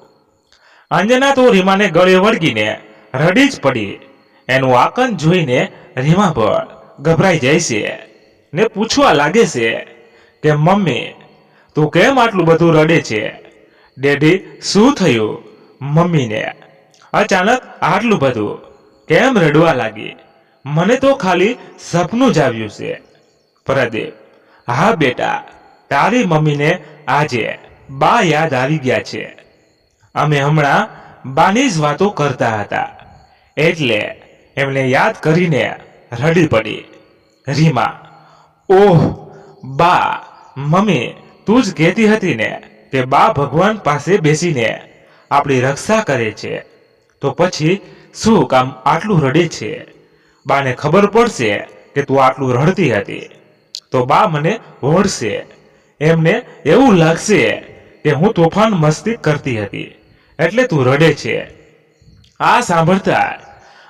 અંજના તો રીમાને ગળે વળગીને રડી જ પડી. એનું આકન જોઈને રીમા પર ગભરાઈ જાય છે ને પૂછવા લાગે છે કે મમ્મી, તું કેમ આટલું બધું રડે છે? ડેડી, શું થયું? મમ્મીને અચાનક આટલું બધું કેમ રડવા લાગી? મને તો ખાલી સપનું જ આવ્યું છે. પ્રદીપ: હા બેટા, તારી મમ્મીને આજે બા યાદ આવી ગયા છે. અમે હમણાં બાની જ વાતો કરતા હતા એટલે એમને યાદ કરીને રડી પડી. રીમા: ઓહ બા, મમ્મી તું જ કહેતી હતી ને કે બા ભગવાન પાસે બેસીને આપણી રક્ષા કરે છે, તો પછી શું કામ આટલું રડે છે? બાને ખબર પડશે કે તું આટલું રડતી હતી તો બા મને વળશે. એમને એવું લાગશે કે હું તોફાન મસ્તી કરતી હતી એટલે તું રડે છે. આ સાંભળતા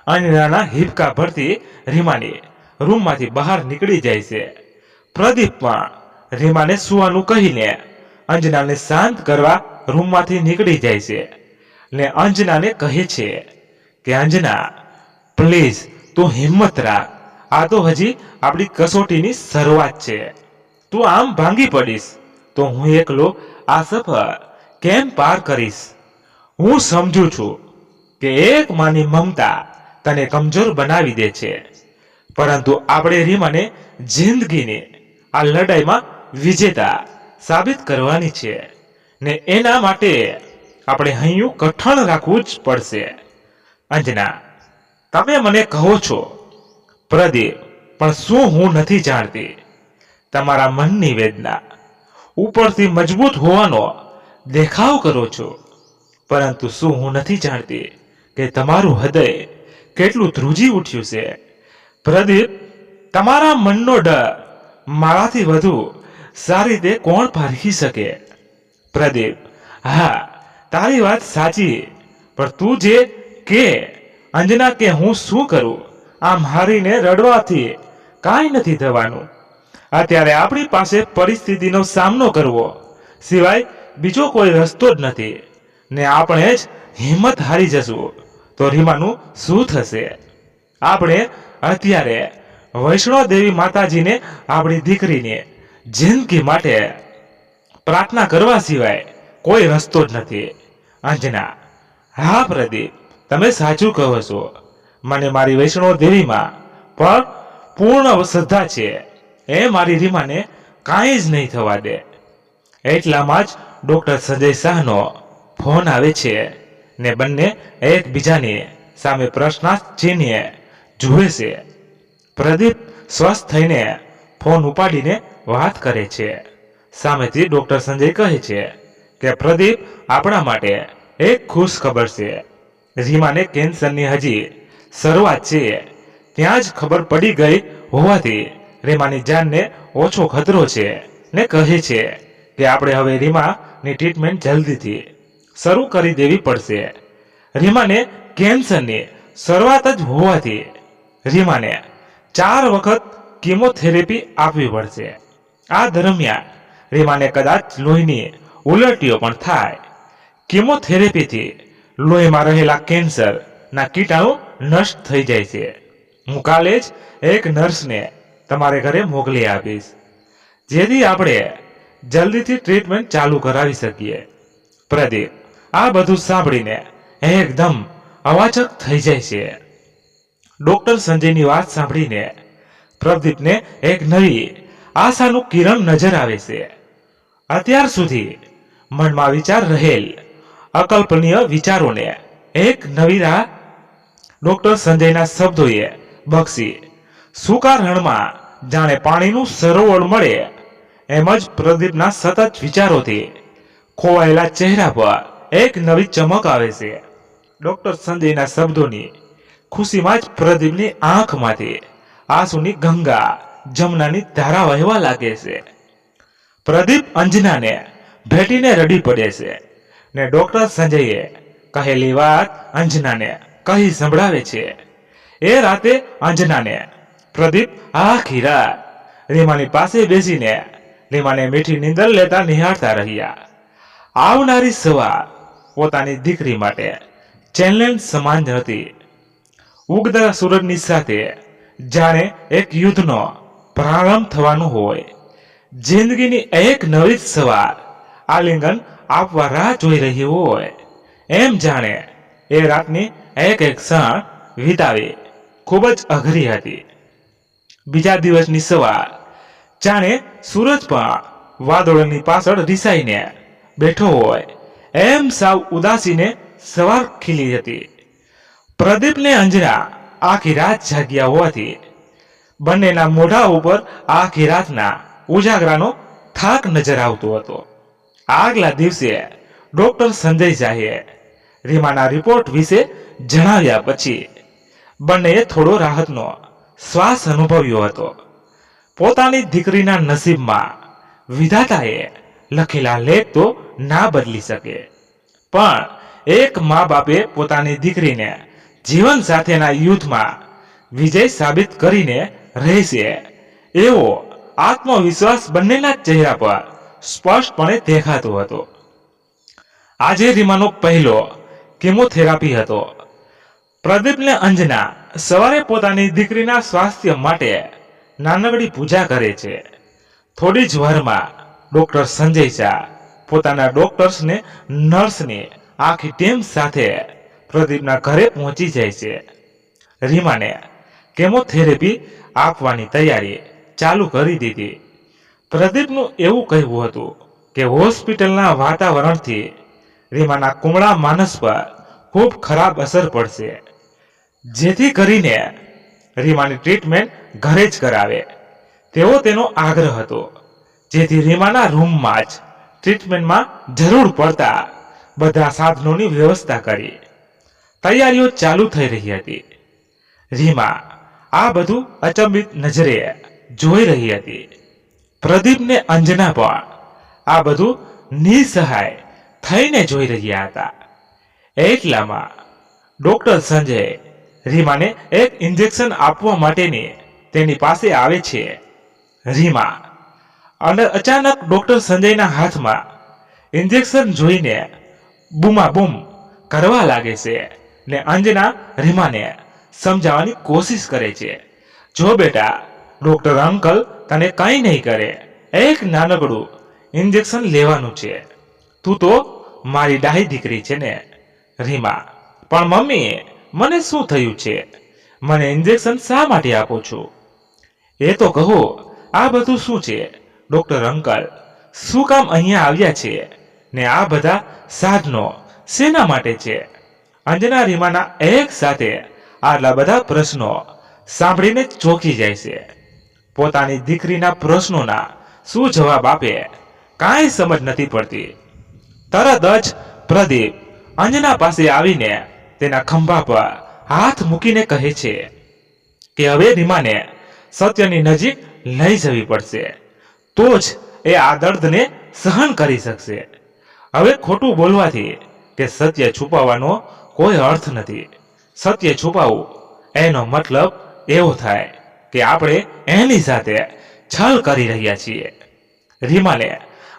અંજનાના હિપકા ભરતી રીમાની રૂમમાંથી બહાર નીકળી જાય છે. પ્રદીપ પણ રીમાને સુવાનું કહીને અંજનાને શાંત કરવા રૂમમાંથી નીકળી જાય છે ને અંજનાને કહે છે કે અંજના પ્લીઝ તું હિંમત રાખ, આ તો હજી આપણી કસોટીની શરૂઆત છે. તું આમ ભાંગી પડીશ તો હું એકલો આ સફર કેમ પાર કરીશ? હું સમજુ છું કે એક માની મમતા તને કમજોર બનાવી દે છે, પરંતુ આપણે રીમાને જિંદગીની આ લડાઈમાં વિજેતા સાબિત કરવાની છે ને એના માટે આપણે હૈયું કઠણ રાખવું જ પડશે. અંજના: તમે મને કહો છો પ્રદીપ, પણ શું હું નથી જાણતી તમારા મનની વેદના? ઉપરથી મજબૂત હોવાનો દેખાવ કરો છો, પરંતુ શું હું નથી જાણતી કે તમારું હૃદય કેટલું ધ્રુજી ઉઠ્યું છે? પ્રદીપ, તમારા મનનો ડર મારાથી વધુ સારી રીતે કોણ પારખી શકે? પ્રદીપ: હા, તારી વાત સાચી, પણ તું જે કે અંજના કે હું શું કરું? આમ હારીને રડવાથી કાંઈ નથી થવાનું. અત્યારે આપણી પાસે પરિસ્થિતિનો સામનો કરવો સિવાય બીજો કોઈ રસ્તો જ નથી ને આપણે જ હિંમત હારી જશું તો રીમાનું શું થશે? આપણે અત્યારે વૈષ્ણોદેવી માતાજીને આપણી દીકરીને જિંદગી માટે પ્રાર્થના કરવા સિવાય કોઈ રસ્તો જ નથી. અંજના: હા પ્રદીપ, તમે સાચું કહો છો. મને મારી વૈષ્ણોદેવીમાં પણ પૂર્ણ શ્રદ્ધા છે. એ મારી રીમાને કાંઈ જ નહીં થવા દે. એટલામાં જ ડોક્ટર સંજય શાહનો ફોન આવે છે ને બંને એકબીજાની સામે પ્રશ્નાર્થ ચિહ્ને જુએ છે. પ્રદીપ સ્વસ્થ થઈને ફોન ઉપાડીને વાત કરે છે. સામેથી ડોક્ટર સંજય કહે છે કે પ્રદીપ, આપણા માટે એક ખુશ ખબર છે. રીમાને કેન્સરની હજી શરૂઆત છે. ત્યાં જ ખબર પડી ગઈ હોવાથી રીમાની જાનને ઓછો ખતરો છે ને કહે છે કે આપણે હવે રીમાની ટ્રીટમેન્ટ જલ્દીથી શરૂ કરી દેવી પડશે. રીમાને કેન્સરની શરૂઆત જ હોવાથી રીમાને 4 વખત કીમોથેરેપી આપવી પડશે. આ દરમિયાન રીમાને કદાચ લોહીની ઉલટીઓ પણ થાય. કીમોથેરેપીથી લોહીમાં રહેલા કેન્સરના કીટાણુ નષ્ટ થઈ જાય છે. હું કાલે જ એક નર્સને તમારે ઘરે મોકલી આપીશ, જેથી આપણે જલ્દીથી ટ્રીટમેન્ટ ચાલુ કરાવી શકીએ. પ્રદીપ આ બધું સાંભળીને એકદમ અવાચક થઈ જાય છે. ડોક્ટર સંજયની વાત સાંભળીને પ્રદીપને એક નવી આશાનું કિરણ નજર આવે છે. અત્યાર સુધી મનમાં વિચાર રહેલ અકલ્પનીય વિચારોને એક નવી રાહ ડોક્ટર સંજયના શબ્દોએ બક્ષી. સૂકા રણમાં જાણે પાણીનું સરોવર મળે એમ જ પ્રદીપના સતત વિચારોથી ખોવાયેલા ચહેરા પર એક નવી ચમક આવે છે. ડોક્ટર સંજયના શબ્દોની ખુશીમાં જ પ્રદીપની આંખમાંથી આંસુની ગંગા જમનાની ધારા વહેવા લાગે છે. પ્રદીપ અંજનાને ભેટીને રડી પડે છે ને ડોક્ટર સંજયે કહેલી વાત અંજનાને કહી સંભળાવે છે. એ રાતે અંજનાને પ્રદીપ આખી રાત રીમાની પાસે બેસીને રીમાને મીઠી નીંદર લેતા નિહાળતા રહ્યા. આવનારી સવાર પોતાની દીકરી માટે ચેલેન્જ સમાન હતી. ઉગતા સૂરજની સાથે જાણે એક યુદ્ધનો પ્રારંભ થવાનો હોય. જિંદગીની એક નવી જ સવાર આલિંગન આપવા રાહ જોઈ રહી હોય એમ જાણે એ રાતની એક એક ક્ષણ વિતાવી ખૂબ જ અઘરી હતી. બીજા દિવસની સવાર જાણે સૂરજ પણ વાદળોની પાછળ રિસાઈને બેઠો હોય એમ સાવ ઉદાસીને સવાર ખીલી હતી. પ્રદીપને અંજના આખી રાત જાગ્યા હોવાથી બંનેના મોઢા ઉપર આખી રાતના ઉજાગરાનો થાક નજર આવતો હતો. આગલા દિવસે ડોક્ટર સંજય શાહે રીમાના રિપોર્ટ વિશે જણાવ્યા પછી બંનેએ થોડો રાહતનો શ્વાસ અનુભવ્યો હતો. પોતાની દીકરીના નસીબમાં વિધાતાએ લખેલા લેખ તો ના બદલી શકે, પણ એક મા બાપે પોતાની દીકરીને જીવન સાથેના યુદ્ધમાં વિજય સાબિત કરીને રહેશે એવો આત્મવિશ્વાસ બંનેના ચહેરા પર સ્પષ્ટપણે દેખાતો હતો. આજે રીમાનો પહેલો કેમોથેરાપી હતો. પ્રદીપને અંજના સવારે પોતાની દીકરીના સ્વાસ્થ્ય માટે નાનકડી પૂજા કરે છે. થોડી જ વારમાં ડોક્ટર સંજય શાહ પોતાના ડોક્ટર્સને નર્સની આખી ટીમ સાથે પ્રદીપના ઘરે પહોંચી જાય છે. રીમાને કેમોથેરેપી આપવાની તૈયારી ચાલુ કરી દીધી. પ્રદીપનું એવું કહેવું હતું કે હોસ્પિટલના વાતાવરણથી રીમાના કુમળા માનસ પર ખૂબ ખરાબ અસર પડશે, જેથી કરીને રીમાની ટ્રીટમેન્ટ ઘરે જ કરાવે તેવો તેનો આગ્રહ હતો. જેથી રીમાના રૂમમાં જ ટ્રીટમેન્ટમાં જરૂર પડતા બધા સાધનોની વ્યવસ્થા કરી તૈયારીઓ ચાલુ થઈ રહી હતી. રીમા આ બધું અચંબિત નજરે જોઈ રહી હતી. પ્રદીપને અંજના પણ આ બધું નિસહાય થઈને જોઈ રહ્યા હતા. એટલામાં ડોક્ટર સંજય રીમાને એક ઇન્જેક્શન આપવા માટેની તેની પાસે આવે છે. રીમા અને અચાનક ડોક્ટર સંજયના હાથમાં ઇન્જેક્શન જોઈને બૂમાબૂમ કરવા લાગે છે ને અંજના રીમાને સમજાવવાની કોશિશ કરે છે. જો બેટા, ડોક્ટર અંકલ તને કંઈ નહીં કરે, એક નાનકડું ઇન્જેક્શન લેવાનું છે. તું તો મારી ડાહી દીકરી છે ને. રીમા પણ મમ્મી, મને શું થયું છે? મને ઇન્જેક્શન શા માટે આપો છો? એ તો કહો, આ બધું શું છે? ડોક્ટર અંકલ શું કામ અહીંયા આવ્યા છે ને આ બધા સાધનો શેના માટે છે? અંજના રીમાના એક સાથે આટલા બધા પ્રશ્નો સાંભળીને ચોંકી જાય છે. પોતાની દીકરીના પ્રશ્નોના શું જવાબ આપે કાંઈ સમજ નથી પડતી. તરત જ પ્રદીપ અંજના પાસે આવીને તેના ખંભા પર હાથ મૂકીને કહે છે કે હવે રીમાને સત્યની નજીક લઈ જવી પડશે, તો જ એ આ દર્દને સહન કરી શકશે. હવે ખોટું બોલવાથી કે સત્ય છુપાવવાનો કોઈ અર્થ નથી. સત્ય છુપાવવું એનો મતલબ એવો થાય કે આપણે એની સાથે છલ કરી રહ્યા છીએ. રીમાને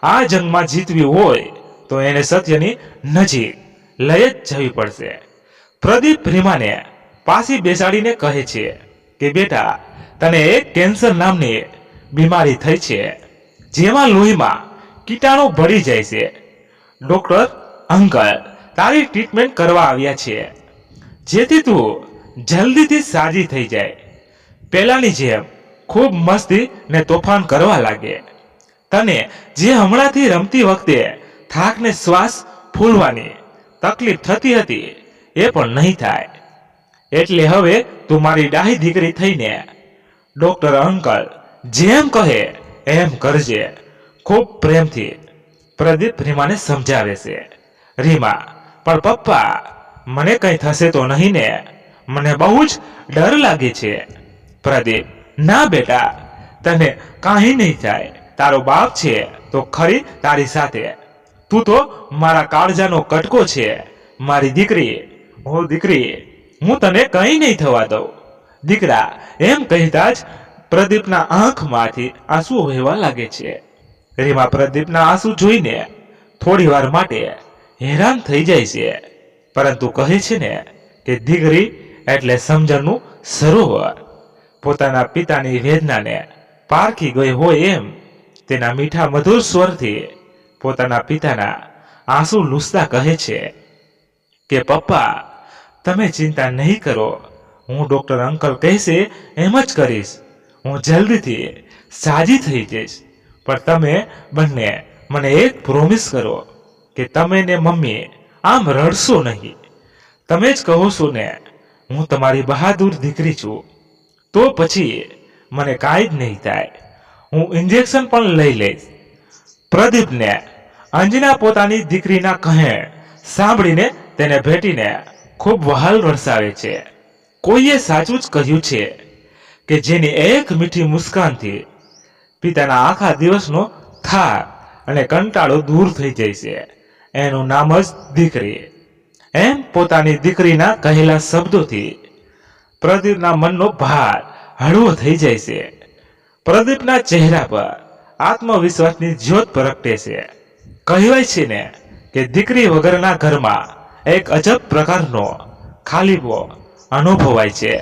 આ જંગમાં જીતવી હોય તો એને સત્યની નજીક લઈ જ જવી પડશે. પ્રદીપ રીમાને પાછી બેસાડીને કહે છે કે બેટા, તને એક કેન્સર નામની બીમારી થઈ છે, જેમાં લોહીમાં કીટાણુ ભળી જાય છે. ડોક્ટર અંકલ તારી ટ્રીટમેન્ટ કરવા આવ્યા છે, જેથી તું જલ્દીથી સાજી થઈ જાય. પહેલાની જેમ ખૂબ મસ્તી ને તોફાન કરવા લાગે. તને જે હમણાંથી રમતી વખતે થાકને શ્વાસ ફૂલવાની તકલીફ થતી હતી એ પણ નહીં થાય. એટલે હવે તું મારી ડાહી દીકરી થઈને ડોક્ટર અંકલ જેમ કહે એમ કરજે. ખૂબ પ્રેમથી પ્રદીપ રીમાને સમજાવે છે. રીમા પણ પપ્પા, મને કંઈ થશે તો નહીં ને? મને બહુ જ ડર લાગે છે. પ્રદીપ ના બેટા, તને કાંઈ નહીં થાય. તારો બાપ છે તો ખરી તારી સાથે. તું તો મારા કાળજાનો કટકો છે. મારી દીકરી, હું તને કંઈ નહીં થવા દઉં. દીકરા, એમ કહેતા જ પ્રદીપના આંખમાંથી આંસુ વહેવા લાગે છે. રીમા પ્રદીપના આંસુ જોઈને થોડી વાર માટે હેરાન થઈ જાય છે, પરંતુ કહે છે ને કે દીકરી એટલે સમજણનું સરોવર. પોતાના પિતાની વેદનાને પારખી ગઈ હોય એમ તેના મીઠા મધુર સ્વરથી પોતાના પિતાના આંસુ લૂછતા કહે છે કે પપ્પા, તમે ચિંતા નહીં કરો, હું ડોક્ટર અંકલ કહેશે એમ જ કરીશ. હું જલ્દીથી સાજી થઈ જઈશ. પણ તમે બંને મને એક પ્રોમિસ કરો કે તમે ને મમ્મી આમ રડશો નહીં. તમે જ કહો છો ને હું તમારી બહાદુર દીકરી છું, તો પછી મને કાંઈ જ નહીં થાય. હું ઇન્જેક્શન પણ લઈ લઈશ. પ્રદીપને અંજના પોતાની દીકરીના કહે સાંભળીને તેને ભેટીને ખૂબ વહાલ વરસાવે છે. કોઈએ સાચું જ કહ્યું છે કે જેની એક મીઠી મુસ્કાનથી પિતાના આખા દિવસનો થાક અને કંટાળો દૂર થઈ જાય છે, એનું નામ જ દીકરી. એમ પોતાની દીકરીના કહેલા શબ્દોથી પ્રદીપના મનનો ભાર હળવો થઈ જાય છે. પ્રદીપના ચહેરા પર આત્મવિશ્વાસની જ્યોત પ્રગટે છે. કહેવાય છે ને કે દીકરી વગરના ઘરમાં એક અજબ પ્રકારનો ખાલીપો અનુભવાય છે.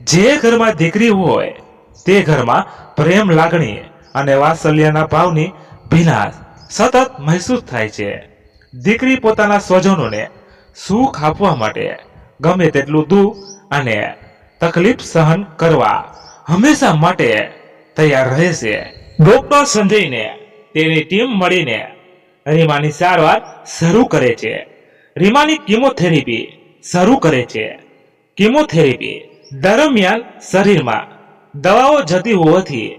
જે ઘરમાં દીકરી હોય તે ઘરમાં પ્રેમ, લાગણી અને વાત્સલ્યના ભાવની ભીનાશ સતત મહેસૂસ થાય છે. દીકરી પોતાના સ્વજનોને સુખ આપવા માટે ગમે તેટલું દુઃખ અને તકલીફ સહન કરવા હંમેશા માટે તૈયાર રહે છે. ડોક્ટર સંજયને તેની ટીમ મળીને રીમાની સારવાર શરૂ કરે છે. રીમાની કિમોથેરાપી શરૂ કરે છે. કિમોથેરાપી દરમિયાન શરીરમાં દવાઓ જતી હોવાથી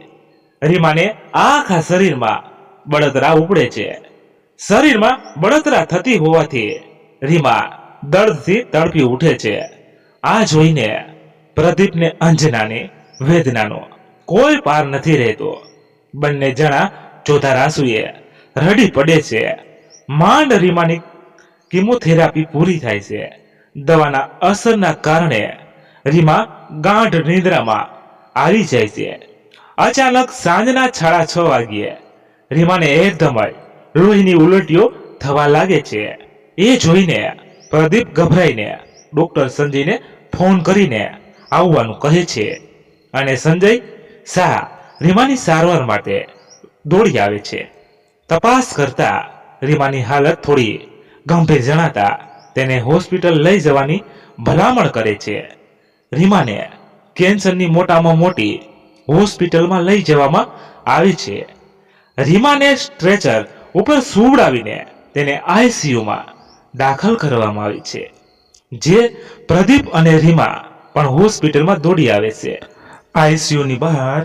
રીમાને આખા શરીરમાં બળતરા ઉપડે છે. શરીરમાં બળતરા થતી હોવાથી રીમા દર્દથી તડપી ઉઠે છે. આ જોઈને પ્રદીપને અંજનાની વેદનાનો કોઈ પાર નથી રહેતો. બંને જણા ચોધાર આંસુએ રડી પડે છે. માંડ રીમાની કિમોથેરાપી પૂરી થાય છે. દવાના અસરના કારણે રીમા ગાઢ નિદ્રામાં આવી જાય છે. અચાનક સાંજના 6:30 વાગ્યે રીમાને એકદમ જ લોહીની ઉલટીઓ થવા લાગે છે. એ જોઈને પ્રદીપ ગભરાઈને ડોક્ટર સંજયને ફોન કરીને આવવાનું કહે છે અને સંજય શાહ રીમાની સારવાર માટે દોડી આવે છે. તપાસ કરતા રીમાની હાલત થોડી ગંભીર જણાતા તેને હોસ્પિટલ લઈ જવાની ભલામણ કરે છે. રીમાને કેન્સરની મોટામાં મોટી હોસ્પિટલમાં લઈ જવામાં આવે છે. રીમાને સ્ટ્રેચર ઉપર સુવડાવીને તેને આઈસીયુમાં દાખલ કરવામાં આવી છે. જે પ્રદીપ અને રીમા પણ હોસ્પિટલમાં દોડી આવે છે. આઈસીયુની બહાર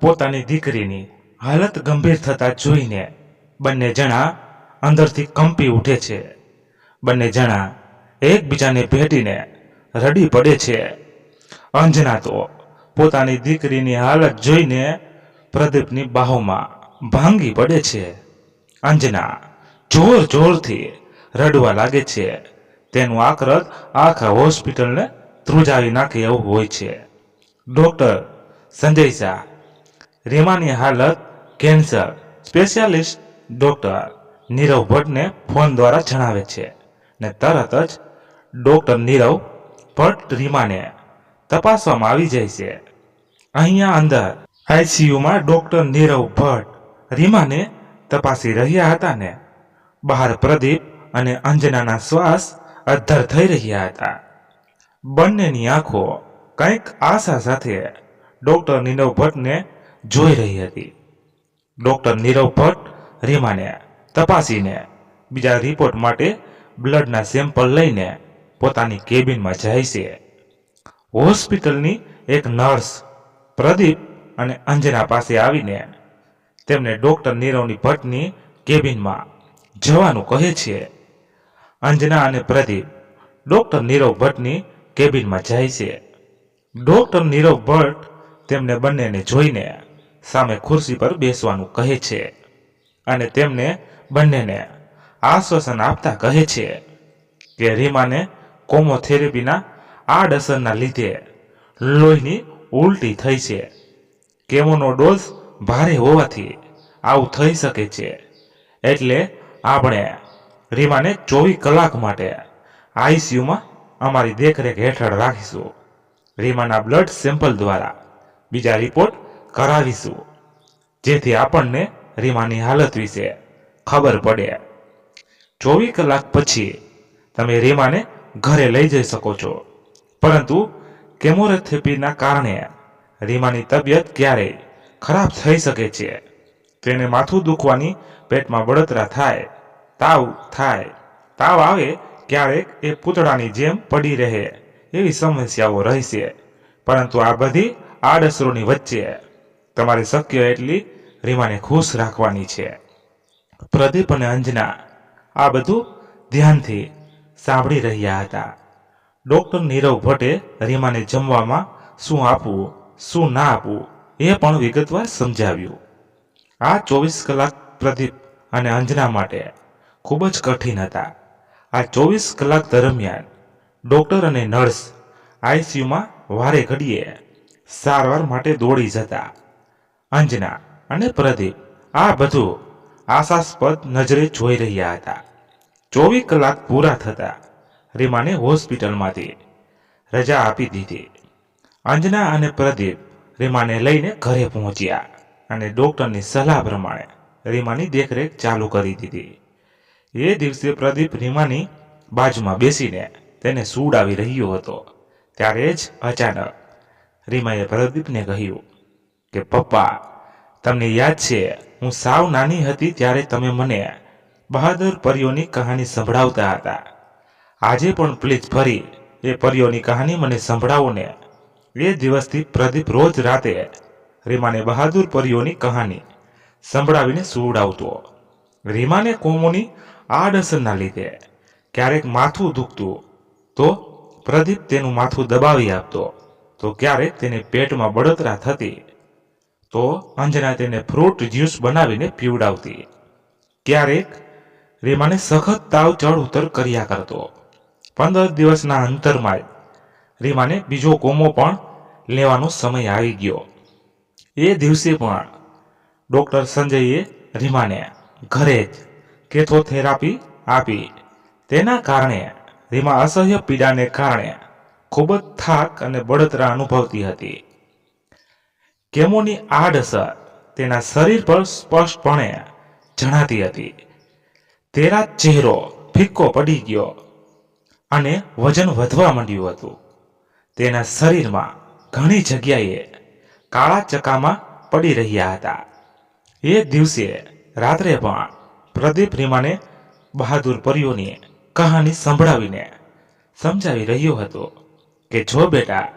પોતાની દીકરીની હાલત ગંભીર થતા જોઈને બંને જણા અંદરથી કંપી ઉઠે છે. બંને જણા એકબીજાને ભેટીને રડી પડે છે. અંજના તો પોતાની દીકરીની હાલત જોઈને પ્રદીપની બાહોમાં ભાંગી પડે છે. અંજના જોર જોરથી રડવા લાગે છે. તેનું આક્રદ આખા હોસ્પિટલને ધ્રુજાવી નાખે એવું હોય છે. ડોક્ટર સંજય શાહ રીમાની હાલત કેન્સર સ્પેશિયાલિસ્ટ ડોક્ટર નીરવ ભટ્ટને ફોન દ્વારા જણાવે છે ને તરત જ ડોક્ટર નીરવ ભટ્ટ રીમાને તપાસવામાં આવી જાય છે. અહીંયા અંદર આઈસીયુમાં ડોક્ટર નીરવ ભટ્ટ રીમાને તપાસી રહ્યા હતા ને બહાર પ્રદીપ અને અંજનાના શ્વાસ અદ્ધર થઈ રહ્યા હતા. બંનેની આંખો કંઈક આશા સાથે ડોક્ટર નીરવ ભટ્ટને જોઈ રહી હતી. ડોક્ટર નીરવ ભટ્ટ રીમાને તપાસીને બીજા રિપોર્ટ માટે બ્લડના સેમ્પલ લઈને પોતાની કેબિનમાં જાય છે. હોસ્પિટલની એક નર્સ પ્રદીપ અને અંજના પાસે આવીને તેમને ડોક્ટર નીરવની ભટ્ટની કેબિનમાં જવાનું કહે છે. અંજના અને પ્રદીપ ડોક્ટર નીરવ ભટ્ટની કેબિનમાં જાય છે. ડોક્ટર નીરવ ભટ્ટ તેમને બંનેને જોઈને સામે ખુરશી પર બેસવાનું કહે છે અને તેમને બંનેને આશ્વાસન આપતા કહે છે કે રીમાને કોમોથેરાપીના આડઅસરના લીધે લોહીની ઉલટી થઈ છે. કેમોનો ડોઝ ભારે હોવાથી આવું થઈ શકે છે. એટલે આપણે રીમાને 24 કલાક માટે આઈસીયુમાં અમારી દેખરેખ હેઠળ રાખીશું. રીમાના બ્લડ સેમ્પલ દ્વારા બીજા રિપોર્ટ કરાવીશું જેથી આપણને રીમાની હાલત વિશે ખબર પડે. 24 કલાક પછી તમે રીમાને ઘરે લઈ જઈ શકો છો, પરંતુ કેમોથેરાપીના કારણે રીમાની તબિયત ક્યારેય ખરાબ થઈ શકે છે. તેને માથું દુખવાની, પેટમાં બળતરા થાય, તાવ આવે, ક્યારેક એ પૂતળાની જેમ પડી રહે એવી સમસ્યાઓ રહેશે. પરંતુ આ બધી આડઅસરોની વચ્ચે તમારે શક્ય એટલી રીમાને ખુશ રાખવાની છે. પ્રદીપ અને અંજના આ બધું ધ્યાનથી સાંભળી રહ્યા હતા. ડોક્ટર નીરવ ભટ્ટે રીમાને જમવામાં શું આપવું, શું ના આપવું એ પણ વિગતવાર સમજાવ્યું. આ 24 કલાક પ્રદીપ અને અંજના માટે ખૂબ જ કઠિન હતા. આ 24 કલાક દરમિયાન ડોક્ટર અને નર્સ આઈસીયુમાં વારે ઘડીએ સારવાર માટે દોડી જતા. અંજના અને પ્રદીપ આ બધું આશાસ્પદ નજરે જોઈ રહ્યા હતા. 24 કલાક પૂરા થતા રીમાને હોસ્પિટલમાંથી રજા આપી દીધી. અંજના અને પ્રદીપ રીમાને લઈને ઘરે પહોંચ્યા અને ડોક્ટરની સલાહ પ્રમાણે રીમાની દેખરેખ ચાલુ કરી દીધી. એ દિવસે પ્રદીપ રીમાની બાજુમાં બેસીને તેને સુવડાવી રહ્યો હતો. ત્યારે જ અચાનક રીમાએ પ્રદીપને કહ્યું કે પપ્પા, તમને યાદ છે હું સાવ નાની હતી ત્યારે તમે મને બહાદુર પરીઓની કહાની સંભળાવતા હતા. આજે પણ પ્લીઝ ફરી એ પરીઓની કહાની મને સંભળાવો ને. એ દિવસથી પ્રદીપ રોજ રાતે રીમાને બહાદુર પરીઓની કહાની સંભળાવીને સુવડાવતો. રીમાને કોમોની આડઅસરના લીધે ક્યારેક માથું દુખતું તો પ્રદીપ તેનું માથું દબાવી આપતો, તો ક્યારેક તેને પેટમાં બળતરા થતી તો અંજના તેને ફ્રૂટ જ્યુસ બનાવીને પીવડાવતી. ક્યારેક રીમાને સખત તાવ ચડ ઉતર કર્યા કરતો. 15 દિવસના અંતરમાં જ રીમાને બીજો કોમો પણ લેવાનો સમય આવી ગયો. એ દિવસે પણ ડોક્ટર સંજયે રીમાને ઘરે જ કેમોથેરાપી આપી. તેના કારણે રીમા અસહ્ય પીડાને કારણે ખૂબ જ થાક અને બળતરા અનુભવતી હતી. કેમોની આડઅસર તેના શરીર પર સ્પષ્ટપણે જણાતી હતી. તેના ચહેરો ફિક્કો પડી ગયો અને વજન વધવા માંડ્યું હતું. તેના શરીરમાં ઘણી જગ્યાએ કાળા ચકામા પડી રહ્યા હતા. એ દિવસે રાત્રે પણ પ્રદીપ રીમાને બહાદુર પરીઓની કહાની સંભળાવીને સમજાવી રહ્યો હતો કે જો બેટા,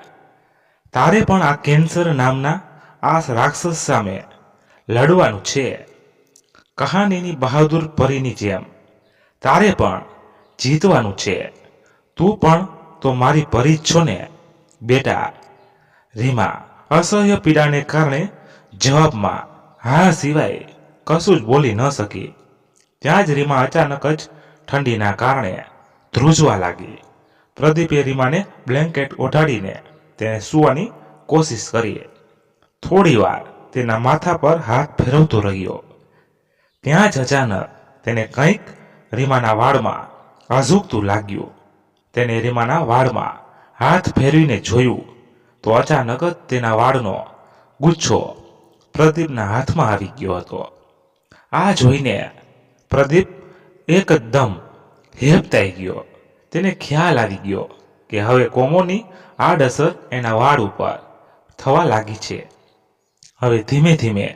તારે પણ આ કેન્સર નામના આ રાક્ષસ સામે લડવાનું છે. કહાનીની બહાદુર પરીની જેમ તારે પણ જીતવાનું છે. તું પણ તો મારી પરી જ છો ને બેટા. રીમા અસહ્ય પીડાને કારણે જવાબમાં હા સિવાય કશું જ બોલી ન શકી. ત્યાં જ રીમા અચાનક જ ઠંડીના કારણે ધ્રુજવા લાગી. પ્રદીપે રીમાને બ્લેન્કેટ ઓઢાડીને તેને સૂવાની કોશિશ કરી. થોડી વાર તેના માથા પર હાથ ફેરવતો રહ્યો. ત્યાં જ અચાનક તેને કંઈક રીમાના વાળમાં અઝૂકતું લાગ્યું. તેને રીમાના વાળમાં હાથ ફેરવીને જોયું તો અચાનક જ તેના વાળનો ગુચ્છો પ્રદીપના હાથમાં આવી ગયો હતો. આ જોઈને પ્રદીપ એકદમ હેબતાઈ ગયો. તેને ખ્યાલ આવી ગયો કે હવે કોમોની આડઅસર એના વાળ ઉપર થવા લાગી છે. હવે ધીમે ધીમે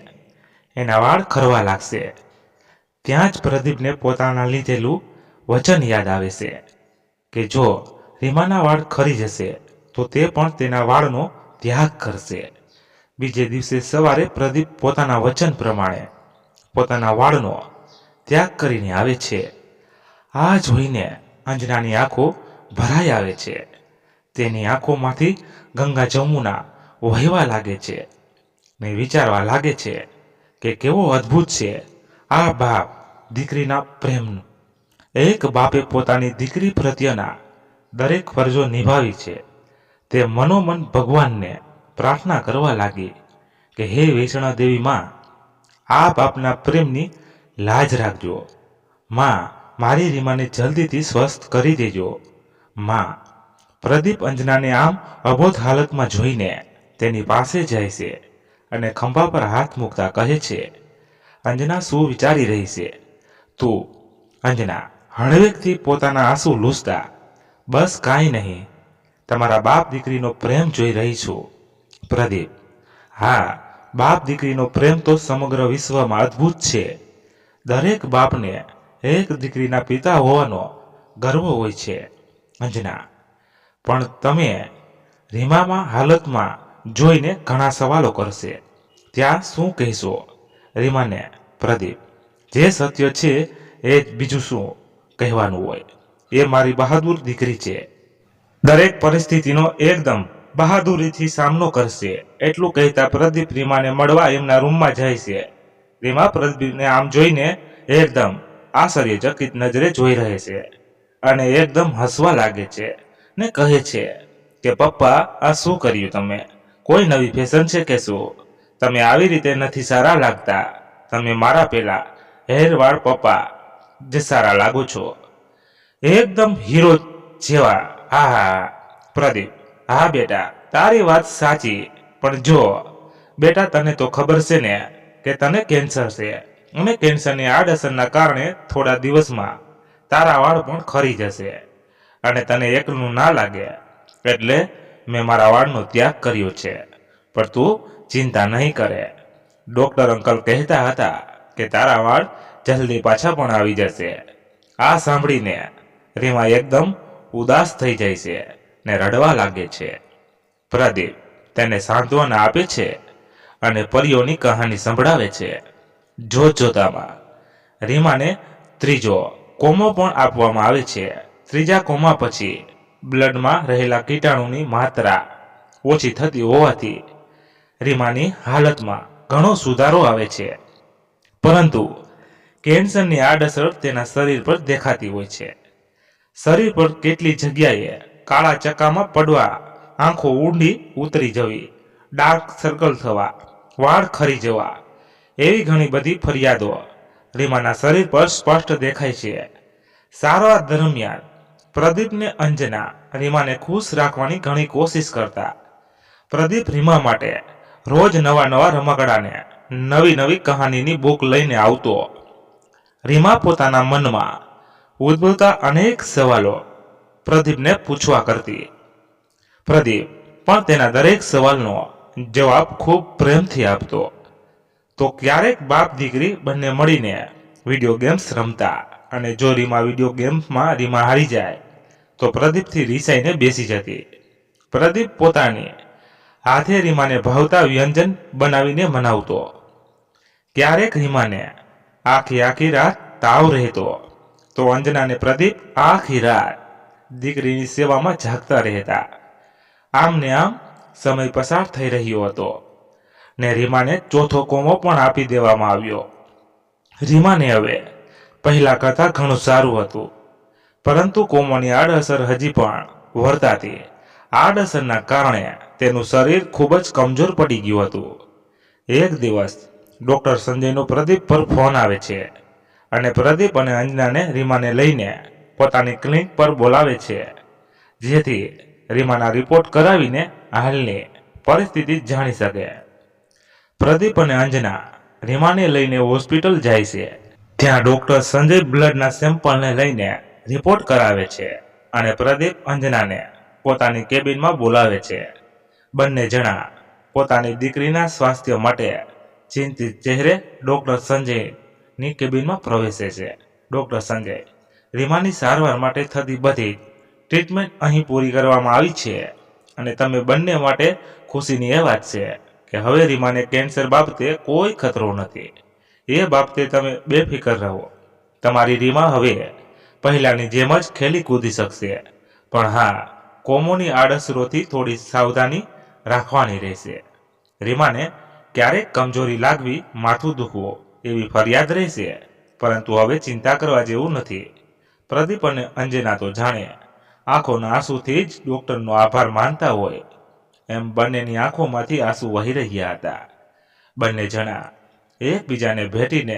એના વાળ ખરવા લાગશે. ત્યાં જ પ્રદીપને પોતાના લીધેલું વચન યાદ આવે છે કે જો રીમાના વાળ ખરી જશે તો તે પણ તેના વાળનો ત્યાગ કરશે. બીજે દિવસે સવારે પ્રદીપ પોતાના વચન પ્રમાણે પોતાના વાળનો ત્યાગ કરીને આવે છે. આ જોઈને અંજનાની આંખો ભરાઈ આવે છે. તેની આંખોમાંથી ગંગા જમુના વહેવા લાગે છે ને વિચારવા લાગે છે કે કેવો અદ્ભુત છે આ બાપ દીકરીના પ્રેમનું. એક બાપે પોતાની દીકરી પ્રત્યેના દરેક ફરજો નિભાવી છે. તે મનોમન ભગવાનને પ્રાર્થના કરવા લાગી કે હે વૈષ્ણવ દેવી માં, આપ આપના પ્રેમની લાજ રાખજો. માં, મારી રીમાને જલ્દીથી સ્વસ્થ કરી દેજો. માં. પ્રદીપ અંજનાને આમ અબોધ હાલતમાં જોઈને તેની પાસે જાય છે અને ખંભા પર હાથ મૂકતા કહે છે, અંજના શું વિચારી રહી છે? તું અંજના હળવેકથી પોતાના આંસુ લૂછતા, બસ કાંઈ નહીં, તમારા બાપ દીકરીનો પ્રેમ જોઈ રહી છું. પ્રદીપ: હા, બાપ દીકરીનો પ્રેમ તો સમગ્ર વિશ્વમાં અદ્ભુત છે. દરેક બાપને એક દીકરીના પિતા હોવાનો ગર્વ હોય છે. અંજના: પણ તમે રીમામાં હાલતમાં જોઈને ઘણા સવાલો કરશે, ત્યાં શું કહેશો? રીમાને: પ્રદીપ: જે સત્ય છે એ જ, બીજું શું કહેવાનું હોય? એ મારી બહાદુર દીકરી છે. દરેક પરિસ્થિતિનો એકદમ બહાદુરીથી સામનો કરશે. એટલું કહેતા પ્રદીપ રીમાને મળવા એમના રૂમમાં જાય છે. રીમા પ્રદીપને આમ જોઈને એકદમ આશ્ચર્યચકિત નજરે જોઈ રહે છે અને એકદમ હસવા લાગે છે ને કહે છે કે પપ્પા, આ શું કર્યું તમે? કોઈ નવી ફેશન છે કે શું? તમે આવી રીતે નથી સારા લાગતા. તમે મારા પેલા હેરવાળ પપ્પા જ સારા લાગો છો, એકદમ હીરો જેવા. હા હા. પ્રદીપ: હા બેટા, તારી વાત સાચી, પણ જો બેટા, તને તો ખબર છે ને કે તને કેન્સર છે અને કેન્સરની આડઅસરના કારણે થોડા દિવસમાં તારા વાળ પણ ખરી જશે અને તને એકલું ના લાગે એટલે મેં મારા વાળનો ત્યાગ કર્યો છે. પણ તું ચિંતા નહીં કરે. ડોક્ટર અંકલ કહેતા હતા કે તારા વાળ જલ્દી પાછા પણ આવી જશે. આ સાંભળીને રીમા એકદમ ઉદાસ થઈ જાય છે ને રડવા લાગે છે. પ્રદીપ તેને સાંત્વના આપે છે અને પરીઓની કહાની સંભળાવે છે. જોતજોતામાં રીમાને ત્રીજો કોમો પણ આપવામાં આવે છે. ત્રીજા કોમા પછી બ્લડમાં રહેલા કીટાણુની માત્રા ઓછી થતી હોવાથી રીમાની હાલતમાં ઘણો સુધારો આવે છે. પરંતુ કેન્સરની આડઅસર તેના શરીર પર દેખાતી હોય છે. શરીર પર કેટલી જગ્યાએ કાળા ચક્કામાં પડવા, આંખો ઊંડી ઉતરી જવી, ડાર્ક સર્કલ થવા, વાળ ખરી જવા, એવી ઘણી બધી ફરિયાદો રીમાના શરીર પર સ્પષ્ટ દેખાય છે. સારવાર દરમિયાન પ્રદીપને અંજના રીમાને ખુશ રાખવાની ઘણી કોશિશ કરતા. પ્રદીપ રીમા માટે રોજ નવા નવા રમકડાને નવી નવી કહાનીની બુક લઈને આવતો. રીમા પોતાના મનમાં ઉદ્ભવતા અનેક સવાલો પ્રદીપને પૂછવા કરતી. પ્રદીપ પણ તેના દરેક સવાલનો જવાબ ખૂબ પ્રેમથી આપતો. તો ક્યારેક બાપ દીકરી બંને મળીને વિડીયો ગેમ્સ રમતા અને જો રીમા વિડીયો ગેમ્સમાં રીમા હારી જાય તો પ્રદીપથી રીસાઈને બેસી જતી. પ્રદીપ પોતાની હાથે રીમાને ભાવતા વ્યંજન બનાવીને મનાવતો. ક્યારેક રીમાને આખી રાત તાવ રહેતો તો અંજનાને પ્રદીપ આખી રાત દીકરીની સેવામાં જાગતા રહેતા. આમ ને આમ સમય પસાર થઈ રહ્યો હતો ને રીમાને ચોથો કોમો પણ આપી દેવામાં આવ્યો. રીમાને હવે પહેલા કરતાં ઘણું સારું હતું, પરંતુ કોમોની આડઅસર હજી પણ વર્તાતી. આડઅસરના કારણે તેનું શરીર ખૂબ જ કમજોર પડી ગયું હતું. એક દિવસ ડોક્ટર સંજયનો પ્રદીપ પર ફોન આવે છે અને પ્રદીપ અને અંજનાને રીમાને લઈને પોતાની ક્લિનિક પર બોલાવે છે, જેથી રીમાના રિપોર્ટ કરાવીને હાલની પરિસ્થિતિ જાણી શકે. પ્રદીપ અને અંજના રીમાને લઈને હોસ્પિટલ જાય છે. ત્યાં ડોક્ટર સંજય બ્લડના સેમ્પલને લઈને રિપોર્ટ કરાવે છે અને પ્રદીપ અંજનાને પોતાની કેબિનમાં બોલાવે છે. બંને જણા પોતાની દીકરીના સ્વાસ્થ્ય માટે ચિંતિત ચહેરે ડોક્ટર સંજયની કેબિનમાં પ્રવેશે છે. ડોક્ટર સંજય: રીમાની સારવાર માટે થતી બધી ટ્રીટમેન્ટ અહીં પૂરી કરવામાં આવી છે અને તમે બંને માટે ખુશીની એ વાત છે કે હવે રીમાને કેન્સર બાબતે કોઈ ખતરો નથી. એ બાબતે તમે બેફિકર રહો. તમારી રીમા હવે પહેલાની જેમ જ ખેલી કૂદી શકશે. પણ હા, કોમોની આડઅસરોથી થોડી સાવધાની રાખવાની રહેશે. રીમાને ક્યારેક કમજોરી લાગવી, માથું દુખવું એવી ફરિયાદ રહેશે, પરંતુ હવે ચિંતા કરવા જેવું નથી. પ્રદીપ અને અંજના તો જાણે આંખોના આંસુથી જ ડોક્ટરનો આભાર માનતા હોય એમ બંનેની આંખોમાંથી આંસુ વહી રહ્યા હતા. બંને જણા એકબીજાને ભેટીને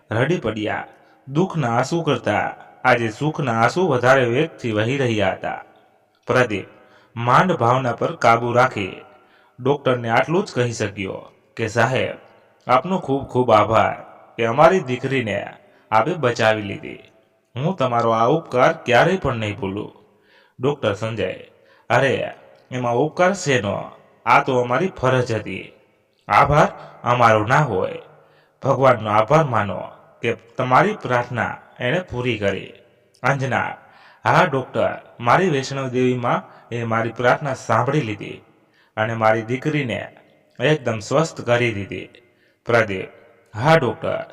રડી પડ્યા. દુઃખના આંસુ કરતા આજે સુખના આંસુ વધારે વેગથી વહી રહ્યા હતા. પ્રદીપ માંડ ભાવના પર કાબુ રાખી ડોક્ટરને આટલું જ કહી શક્યો કે સાહેબ, આપનો ખૂબ ખૂબ આભાર. કે અમારી દીકરીને આપે બચાવી લીધી. હું તમારો આ ઉપકાર ક્યારેય પણ નહીં ભૂલું. ડોક્ટર સંજય: અરે એમાં ઉપકાર શેનો? આ તો અમારી ફરજ હતી. આભાર અમારો ના હોય. ભગવાનનો આભાર માનો કે તમારી પ્રાર્થના એણે પૂરી કરી. અંજના: હા ડોક્ટર, મારી વૈષ્ણવ દેવીમાં એ મારી પ્રાર્થના સાંભળી લીધી અને મારી દીકરીને એકદમ સ્વસ્થ કરી દીધી. પ્રદીપ: હા ડોક્ટર,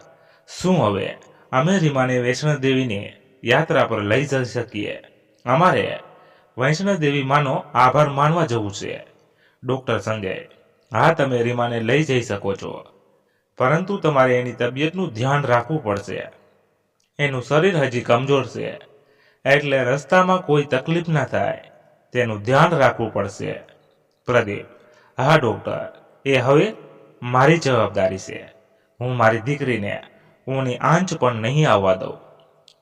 શું હવે અમે રીમાને વૈષ્ણવ દેવીની યાત્રા પર લઈ જઈ શકીએ? અમારે વૈષ્ણવ દેવી માનો આભાર માનવા જવું છે. ડોક્ટર સંજય: હા, તમે રીમાને લઈ જઈ શકો છો, પરંતુ તમારે એની તબિયતનું ધ્યાન રાખવું પડશે. એનું શરીર હજી કમજોર છે, એટલે રસ્તામાં કોઈ તકલીફ ના થાય તેનું ધ્યાન રાખવું પડશે. પ્રદીપ: હા ડોક્ટર, એ હવે મારી જવાબદારી છે. હું મારી દીકરીને ઊંની આંચ પણ નહીં આવવા દઉં.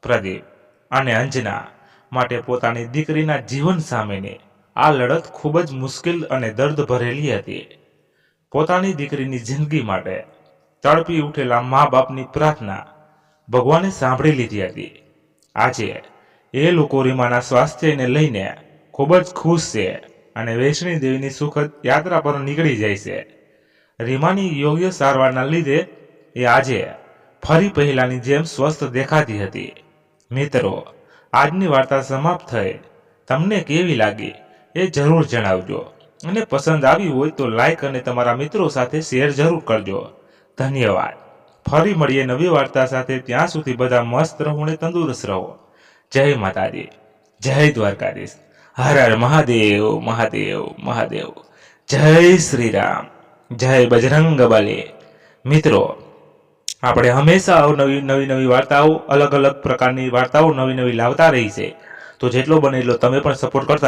પ્રદીપ અને અંજના માટે પોતાની દીકરીના જીવન સામેની આ લડત ખૂબ જ મુશ્કેલ અને દર્દ ભરેલી હતી. પોતાની દીકરીની જિંદગી માટે તડપી ઉઠેલા મા બાપની પ્રાર્થના ભગવાને સાંભળી લીધી હતી. આજે એ લોકો રીમાના સ્વાસ્થ્યને લઈને ખૂબ જ ખુશ છે અને વૈષ્ણવી દેવીની સુખદ યાત્રા પર નીકળી જાય છે. રીમાની યોગ્ય સારવારના લીધે એ આજે ફરી પહેલાની જેમ સ્વસ્થ દેખાતી હતી. મિત્રો, આજની વાર્તા સમાપ્ત થઈ. તમને કેવી લાગી એ જરૂર જણાવજો અને પસંદ આવી હોય તો લાઈક અને તમારા મિત્રો સાથે શેર જરૂર કરજો. ધન્યવાદ. ફરી મળીએ નવી વાર્તા સાથે. ત્યાં સુધી બધા મસ્ત રહો અને તંદુરસ્ત રહો. જય માતાજી, જય દ્વારકાધીશ. હર હર મહાદેવ મહાદેવ મહાદેવ. જય શ્રી રામ, જય બજરંગ બલી. મિત્રો, આપણે હંમેશા નવી વાર્તાઓ, અલગ અલગ પ્રકારની વાર્તાઓ નવી લાવતા રહી છે. તો જેટલો બને એટલો તમે પણ સપોર્ટ કરતા